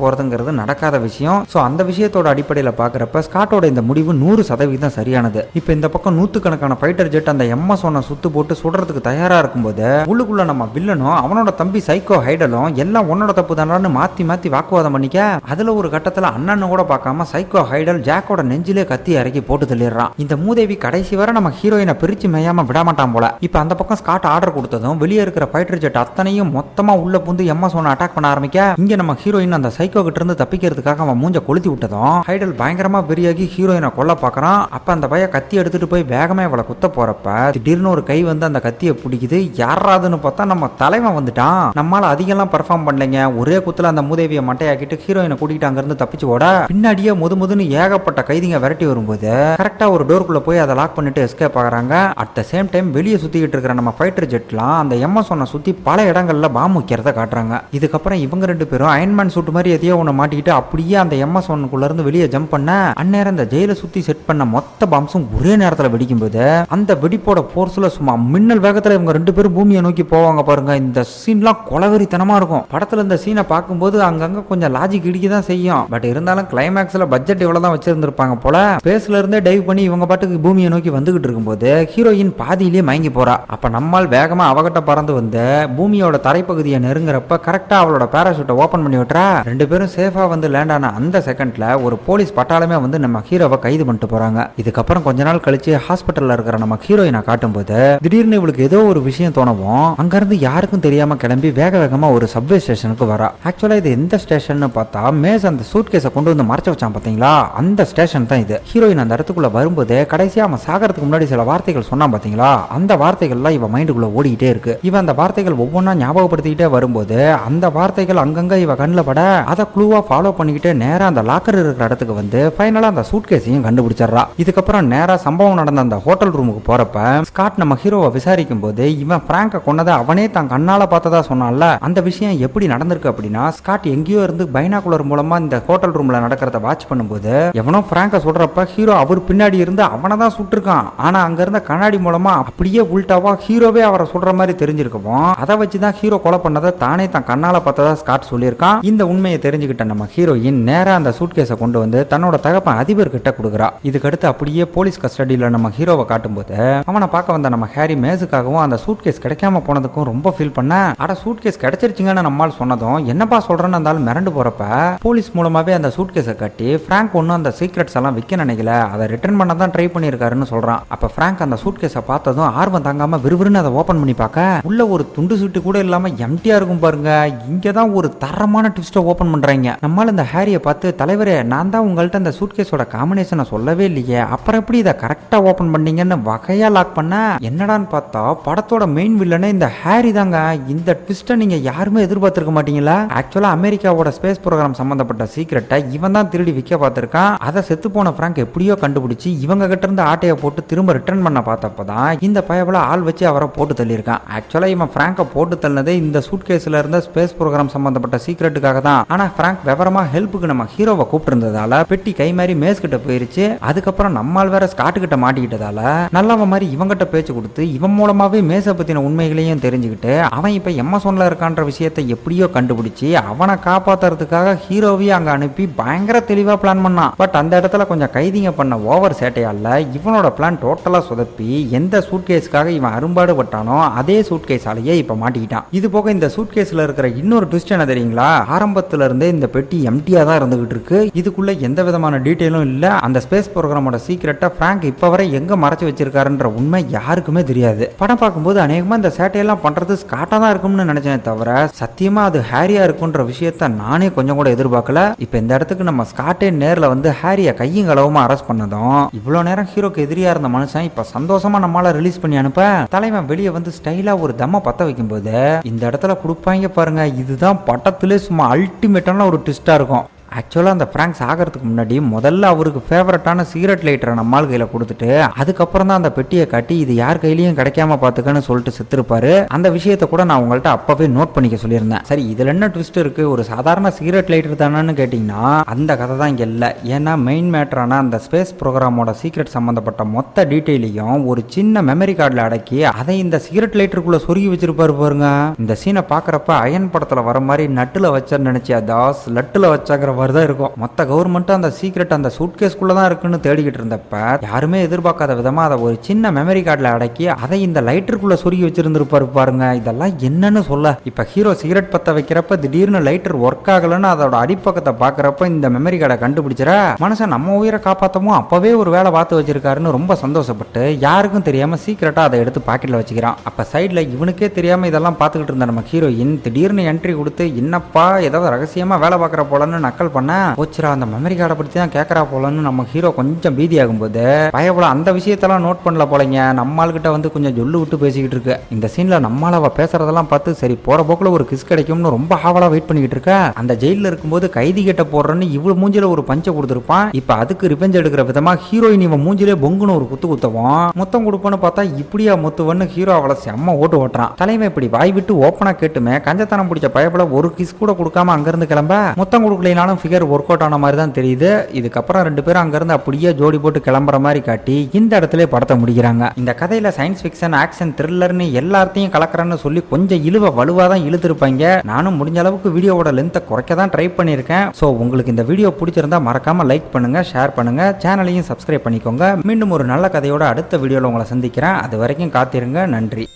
போறதுங்கிறது நடக்காத விஷயம். சோ அந்த விஷயத்தோட அடிப்படையில் பாக்குறப்ப ஸ்காட்டோட இந்த முடிவு 100% சரியானது. இப்ப இந்த பக்கம் நூத்துக்கணக்கான ஃபைட்டர் ஜெட் அந்த MS-1 சுத்து போட்டு சுடுறதுக்கு தயாரா இருக்கும்போது உள்ளுக்குள்ள நம்ம வில்லனும் அவனோட தம்பி சைக்கோ ஹைடலும் எல்லாம் உன்னோட தப்பு தானு மாத்தி மாத்தி வாக்குவாதம் பண்ணிக்க, அதுல ஒரு கட்டத்துல அண்ணன் கூட பார்க்காம சைக்கோ ஹைடல் ஜாக்கோட நெஞ்சிலே கத்தி இறக்கி போட்டு தள்ளிடுறான். இந்த மூதேவி கடைசி வரை நம்ம ஹீரோயினை பிரிச்சு மேயாம விட மாட்டான் போல. இப்ப அந்த பக்கம் ஸ்காட் ஆர்டர் கொடுத்ததும் வெளியே இருக்கிற ஃபைட்டர் ஜெட் அத்தனையும் மொத்தமா உள்ள புந்து MS-1 அட்டாக் பண்ண ஆரம்பிக்க, இங்க நம்ம ஹீரோயின் அந்த சைக்கோ கிட்ட இருந்து தப்பிக்கிறதுக்காக அவன் மூஞ்ச கொளுத்தி விட்டதும் ஹைடல் பயங்கரமா வெறியாகி ஹீரோயினை கொல்ல பாக்குறான். அப்ப அந்த பைய கத்தி எடுத்துட்டு போய் வேகமா இவளை குத்த போறப்ப திடீர்னு ஒரு கை வந்து அந்த கத்தியை பிடிக்குது. யாராதுன்னு பார்த்தா நம்ம தலைவன் வந்துட்டான். நம்மளால அதிகம்லாம் பெர்ஃபார்ம் பண்ணலைங்க, ஒரே குத்துல அந்த மூதேவியை மட்டையாக்கிட்டு ஹீரோயினை கூட்டிட்டு அங்க இருந்து தப்பிச்சு ஓட பின்னாடியே முதுமுதுன்னு ஏகப்பட்ட கைதிங்க விரட்டி வரும்போது கரெக்டா ஒரு டோருக்குள்ள போய் அதை லாக் பண்ணிட்டு எஸ்கேப் ஆகுறாங்க. அட் த சேம் டைம் வெளியே சுத்திக்கிட்டு இருக்கிற நம்ம ஃபைட்டர் ஜெட்லாம் அந்த MS-1 சுத்தி பல இடங்கள்ல பாம்பு வைக்கிறத காட்டுறாங்க. இதுக்கப்புறம் இவங்க ரெண்டு பேரும் அயன்மேன் சூட் மாதிரி எதையோ ஒன்று மாட்டிக்கிட்டு அப்படியே அந்த MS-1 இருந்து வெளியே ஜம்ப் பண்ண அந்நேரம் அந்த ஜெயில சுத்தி செட் பண்ண மொத்த பாம்ஸும் ஒரே நேரத்துல வெடிக்கும் போது அந்த வெடிப்போட போர்ஸ்ல சும்மா மின்னல் வேகத்துல இவங்க ரெண்டு பேரும் பூமியை நோக்கி போவாங்க பாருங்க. இந்த சீன்லாம் கொலவெறித்தனமா இருக்கும். படத்துல இந்த சீனை பார்க்கும்போது அங்கங்க கொஞ்சம் லாஜிக் இடிக்க தான் செய்யும். பட் இருந்தாலும் கிளைமேக்ஸ்ல பட்ஜெட் இவ்வளவுதான் வச்சிருந்திருப்பாங்க போல. ஸ்பேஸ்ல இருந்தே டைவ் பண்ணி இவங்க பாட்டுக்கு பூமியை நோக்கி வந்துகிட்டு இருக்கும்போது ஹீரோயின் பாதியிலேயே மயங்கி போறா. அப்ப நம்மால் வேகமா அவகிட்ட பறந்து வந்து பூமியோட தரைப்பகுதியை நெருங்குறப்ப கரெக்டா அவளோட பேராசூட்டை ஓபன் பண்ணி விட்டுறா. ரெண்டு பேரும் சேஃபா வந்து லேண்ட் ஆன அந்த செகண்ட்ல ஒரு போலீஸ் பட்டாளமே வந்து நம்ம ஹீரோவை கைது பண்ணிட்டு போறாங்க. இதுக்கப்புறம் கொஞ்ச நாள் கழிச்சு ஹாஸ்பிட்டல்ல இருக்கிற நம்ம ஹீரோயினை காட்டும் போது திடீர்னு இவளுக்கு ஏதோ ஒரு விஷயம் தோணவும் அங்க இருந்து யாருக்கும் தெரியாம கிளம்பி வேக வேகமா ஒரு சப்வே ஸ்டேஷனுக்கு வரா. ஆக்சுவலா இது எந்த ஸ்டேஷன் பார்த்தா மேஸ் அந்த சூட்கேஸை கொண்டு வந்து மறைச்சு வச்சான் பாத்தீங்களா, அந்த ஸ்டேஷன் தான் இது. ஹீரோயின் அந்த இடத்துக்குள்ள வரும்போது கடைசியா அவன் சாகிறதுக்கு முன்னாடி சில வார்த்தைகள் சொன்னான் பாத்தீங்களா, அந்த வார்த்தைகள்லாம் இவன் மைண்டுக்குள்ள ஓடிக்கிட்டே இருக்கு. இவன் அந்த வார்த்தைகள் ஒவ்வொன்றா ஞாபகப்படுத்திக்கிட்டே வரும்போது அந்த வார்த்தைகள் அங்கங்க இவ கண்ணில் பட அதை க்ளூவா ஃபாலோ பண்ணிக்கிட்டே நேரா அந்த லாக்கர் இருக்கிற இடத்துக்கு வந்து ஃபைனலா அந்த சூட்கேஸையும் கண்டுபிடிச்சிடறா. இதுக்கப்புறம் நேரா சம்பவம் நடந்த அந்த ஹோட்டல் ரூமுக்கு போறப்ப ஸ்காட் நம்ம ஹீரோவை விசாரிக்கும் போது இவன் பிராங்கை கொன்னதை அவனே தான் கண்ணால பார்த்ததா சொன்னான்ல, அந்த விஷயம் எப்படி நடந்திருக்கு அப்படின்னா ஸ்காட் எங்கேயோ இருந்து பைனாகுலர் மூலமா இந்த ஹோட்டல் ரூம்ல நடக்கிறத வாட்ச் பண்ணும்போது எவனோ பிராங்க சொல்றப்ப ஹீரோ அவர் பின்னாடி இருந்து அவனை தான் சுட்டிருக்கான். ஆனா அங்க இருந்த கண்ணாடி மூலமா அப்படியே உல்டாவா ஹீரோவே அவரை சொல்ற மாதிரி தெரிஞ்சிருக்கும். அதை வச்சுதான் ஹீரோ கொலை பண்ணதை தானே தான் கண்ணால பார்த்ததா ஸ்காட் சொல்லியிருக்கான். இந்த உண்மையை தெரிஞ்சுக்கிட்ட நம்ம ஹீரோயின் நேரா அந்த சூட்கேஸை கொண்டு வந்து தன்னோட தகப்பன் அதிபர் கிட்ட கொடுக்குறா. இதுக்கடுத்து அப்படியே போலீஸ் கஸ்டடியில நம்ம ஹீரோவை காட்டும்போது அவனை பார்க்க வந்த நம்ம ஹாரி மேஸுக்காகவும் அந்த சூட்கேஸ் கிடைக்காம போனதுக்கும் ரொம்ப ஃபீல் பண்ண, அட சூட்கேஸ் கிடைச்சிருச்சுங்கன்னு நம்மால் சொன்னதும் என்னப்பா சொல்றேன்னு இருந்தாலும் மிரண்டு போறப்ப போலீஸ் மூலமாவே அந்த சூட்கேஸை கட்டி பிராங்க் ஒன்னும் அந்த சீக்ரெட்ஸ் எல்லாம் விற்க நினைக்கல, அதை ரிட்டர்ன் பண்ண தான் ட்ரை பண்ணியிருக்காருன்னு சொல்றான். அப்ப பிராங்க் அந்த சூட்கேஸை பார்த்ததும் ஆர்வம் தாங்காம விறுவிறுன்னு அதை ஓபன் பண்ணி பார்க்க உள்ள ஒரு துண்டு சீட்டு கூட இல்லாம எம்டியா இருக்கும் பாருங்க. இங்கதான் ஒரு தரமான ட்விஸ்ட்டை ஓபன் பண்றாங்க. நம்மால் இந்த ஹாரியை பார்த்து, தலைவரே நான் தான் உங்கள்கிட்ட இந்த சூட்கேஸோட காம்பினேஷனை சொல்லவே இல்லையே, அப்புறம் எப்படி இதை கரெக்டா ஓபன் பண்ணீங்கன்னு வகையா லாக் பண்ண, என்னடான்னு பார்த்தா படத்தோட மெயின் வில்லனே இந்த ஹாரி தாங்க. இந்த ட்விஸ்ட்டை நீங்க யாருமே எதிர்பார்த்திருக்க மாட்டீங்களா? ஆக்சுவலா அமெரிக்காவோட ஸ்பேஸ் ப்ரோக்ராம் சம்பந்தப்பட்ட சீக்ரெட்டை இவன் தான் திருடி விற்க பார்த்திருக்கான். அதை செத்து போன பிராங்க் எப்படியோ கண்டுபிடிச்சு இவங்க கிட்ட இருந்து ஆட்டையை போட்டு திரும்ப ரிட்டர்ன் பண்ண பார்த்தப்பதான் இந்த பயபல ஆள் வச்சு அவரை போட்டு தள்ளியிருக்கான். ஆக்சுவலா இவன் பிராங்கை போட்டு தள்ளினதே இந்த சூட்கேஸ்ல இருந்த ஸ்பேஸ் ப்ரோக்ராம் சம்பந்தப்பட்ட சீக்ரெட்டுக்காக தான். ஆனா பிராங்க் விவரமா ஹெல்ப்புக்கு நம்ம ஹீரோவை கூப்பிட்டு இருந்ததால பெட்டி கை மாதிரி மேஸ் கிட்ட போயிருச்சு. அதுக்கப்புறம் நம்மால் வேற ஸ்காட் கிட்ட மாட்டிக்கிட்டதால நல்லவ மாதிரி இவங்கிட்ட பேச்சு கொடுத்து இவன் மூலமாவே மேஸை பத்தின உண்மைகளையும் தெரிஞ்சுக்கிட்டு அவன் இப்ப MS-1 இருக்கான்ற விஷயத்தை எப்படியோ கண்டுபிடிச்சு அவனை காப்பாத்துறதுக்காக ஹீரோவையும் அங்க அனுப்பி பயங்கர தெளிவா பிளான் பண்ணான். பட் அந்த இடத்துல கொஞ்சம் கைதிங்க பண்ண ஓவர் சேட்டையால இவனோட பிளான் டோட்டலா சொதப்பி எந்த சூட்கேஸ்க்காக இவன் அரும்பாடு பட்டானோ அதே சூட்கேஸாலேயே இப்ப மாட்டிக்கிட்டான். இது போக இந்த சூட்கேஸ்ல இருக்கிற இன்னொரு ட்விஸ்ட் என்ன தெரியுங்களா, ஆரம்பத்துல இருந்தே இந்த பெட்டி எம்டியா தான் இருந்துகிட்டு இருக்கு. இதுக்குள்ள எந்த விதமான டீடைலும் இல்ல. அந்த ஸ்பேஸ் ப்ரோக்ராமோட சீக்ரெட்டை பிராங்க் இப்ப வரை எங்க மறைச்சு வச்சிருக்காருன்ற உண்மை யாருக்குமே தெரியாது. படம் பார்க்கும்போது அநேகமா இந்த சேட்டையெல்லாம் பண்றது ஸ்காட்டா தான் இருக்கும்னு நினைச்சேனே தவிர சத்தியமா அது ஹாரியா இருக்குன்ற விஷயத்த நானே கொஞ்சம் கூட எதிர்பார்க்கல. இப்ப இந்த இடத்துக்கு நம்ம ஸ்காட்டே நேர்ல வந்து ஹாரிய கையும் களவுமா அரெஸ்ட் பண்ணதும் இவ்வளவு நேரம் ஹீரோக்கு எதிரியா இருந்த மனுஷன் இப்ப சந்தோஷமா நம்மளால ரிலீஸ் பண்ணி அனுப்ப தலைவன் வெளியே வந்து ஸ்டைலா ஒரு தம்ம பத்த வைக்கும் போது இந்த இடத்துல கொடுப்பாங்க பாருங்க, இதுதான் பட்டத்திலே சும்மா அல்டிமேட்டான ஒரு ட்விஸ்டா இருக்கும். ஆக்சுவலாக அந்த பிராங்க்ஸ் ஆகிறதுக்கு முன்னாடி முதல்ல அவருக்கு ஃபேவரட்டான சிகரெட் லைட்டரை நம்மால் கையில் கொடுத்துட்டு அதுக்கப்புறம் தான் அந்த பெட்டியை காட்டி இது யார் கையிலையும் கிடைக்காம பார்த்துக்கன்னு சொல்லிட்டு செத்துருப்பாரு. அந்த விஷயத்தை கூட நான் உங்கள்கிட்ட அப்பவே நோட் பண்ணிக்க சொல்லியிருந்தேன். சரி, இதில் என்ன ட்விஸ்ட் இருக்கு, ஒரு சாதாரண சிகரெட் லைட்டர் தானு கேட்டிங்கன்னா அந்த கதை தான் இங்கே இல்லை. ஏன்னா மெயின் மேட்டரான அந்த ஸ்பேஸ் ப்ரோக்ராமோட சீக்ரெட் சம்மந்தப்பட்ட மொத்த டீட்டெயிலையும் ஒரு சின்ன மெமரி கார்டில் அடக்கி அதை இந்த சிகரெட் லைட்டருக்குள்ள சொருகி வச்சிருப்பாரு பாருங்க. இந்த சீனை பார்க்குறப்ப அயன் படத்தில் வர மாதிரி நட்டுல வச்சேன்னு நினைச்சியா தாஸ் லட்டுல வச்சாங்கிற மாதிரி தான் இருக்கும். மொத்த கவர்மெண்ட்டும் அந்த சீக்ரெட் அந்த சூட்கேஸ்குள்ள தான் இருக்குன்னு தேடிக்கிட்டு இருந்தப்ப யாருமே எதிர்பார்க்காத விதமா அதை ஒரு சின்ன மெமரி கார்டில் அடக்கி அதை இந்த லைட்டருக்குள்ள சொருகி வச்சிருந்திருப்பாரு பாருங்க. இதெல்லாம் என்னன்னு சொல்ல. இப்ப ஹீரோ சிகரெட் பத்த வைக்கிறப்ப திடீர்னு லைட்டர் ஒர்க் ஆகலன்னு அதோட அடிப்பக்கத்தை பாக்குறப்ப இந்த மெமரி கார்டை கண்டுபிடிச்சிட மனுஷன் நம்ம உயிரை காப்பாத்தமோ அப்பவே ஒரு வேலை பார்த்து வச்சிருக்காருன்னு ரொம்ப சந்தோஷப்பட்டு யாருக்கும் தெரியாம சீக்கிரட்டா அதை எடுத்து பாக்கெட்ல வச்சுக்கிறான். அப்ப சைட்ல இவனுக்கே தெரியாம இதெல்லாம் பார்த்துக்கிட்டு இருந்த நம்ம ஹீரோயின் திடீர்னு என்ட்ரி கொடுத்து என்னப்பா ஏதாவது ரகசியமா வேலை பார்க்குற போலன்னு நக்கல் பண்ண போச்சுரா அந்த மெமரி கார்டை பற்றி தான் கேட்கறா போலன்னு நம்ம ஹீரோ கொஞ்சம் பீதி ஆகும்போது பயப்பட அந்த விஷயத்தெல்லாம் நோட் பண்ணல போலங்க. நம்ம ஆள்கிட்ட வந்து கொஞ்சம் ஜொல்லு விட்டு பேசிக்கிட்டு இருக்கு. இந்த சீன்ல நம்மளால அவ பேசுறதெல்லாம் பார்த்து சரி போற போக்குல ஒரு கிஸ் கிடைக்கும்னு ரொம்ப ஆவலா வெயிட் பண்ணிக்கிட்டு இருக்க. அந்த ஜெயில இருக்கும்போது கைதி கிட்ட போடுறன்னு இவ்வளவு மூஞ்சில ஒரு பஞ்சை கொடுத்துருப்பான். இப்ப அதுக்கு ரிவெஞ்ச் எடுக்கிற விதமா ஹீரோயின் இவன் மூஞ்சிலே பொங்குன்னு ஒரு குத்து குத்தவும் மொத்தம் கொடுப்போன்னு பார்த்தா இப்படியா முத்துவன்னு ஹீரோ அவளை செம்ம ஓட்டுறான். தலைமை இப்படி வாய் விட்டு ஓப்பனா கேட்டுமே கஞ்சத்தனம் பிடிச்ச பயப்பட ஒரு கிஸ் கூட கொடுக்காம அங்கிருந்து கிளம்ப மொத்தம் கொடுக்கலைனாலும் ஃபிகர் ஒர்க் அவுட் ஆன மாதிரி தான் தெரியுது. இதுக்கப்புறம் ரெண்டு பேரும் அங்கிருந்து அப்படியே ஜோடி போட்டு கிளம்புற மாதிரி காட்டி இந்த இடத்துல படத்தை முடிக்கிறாங்க. இந்த கதையில சயின்ஸ் ஃபிக்ஷன் ஆக்ஷன் த்ரில்லர்னு எல்லாத்தையும் கலக்கிறன்னு சொல்லி கொஞ்சம் வலுவா தான் இழுத்துருப்பாங்க. நானும் முடிஞ்ச அளவுக்கு வீடியோவோட லென்த்தை குறைக்க தான் ட்ரை பண்ணியிருக்கேன். ஸோ உங்களுக்கு இந்த வீடியோ பிடிச்சிருந்தா மறக்காம லைக் பண்ணுங்க, ஷேர் பண்ணுங்க, சேனலையும் சப்ஸ்கிரைப் பண்ணிக்கோங்க. மீண்டும் ஒரு நல்ல கதையோட அடுத்த வீடியோவில் உங்களை சந்திக்கிறேன். அது வரைக்கும் காத்திருங்க. நன்றி.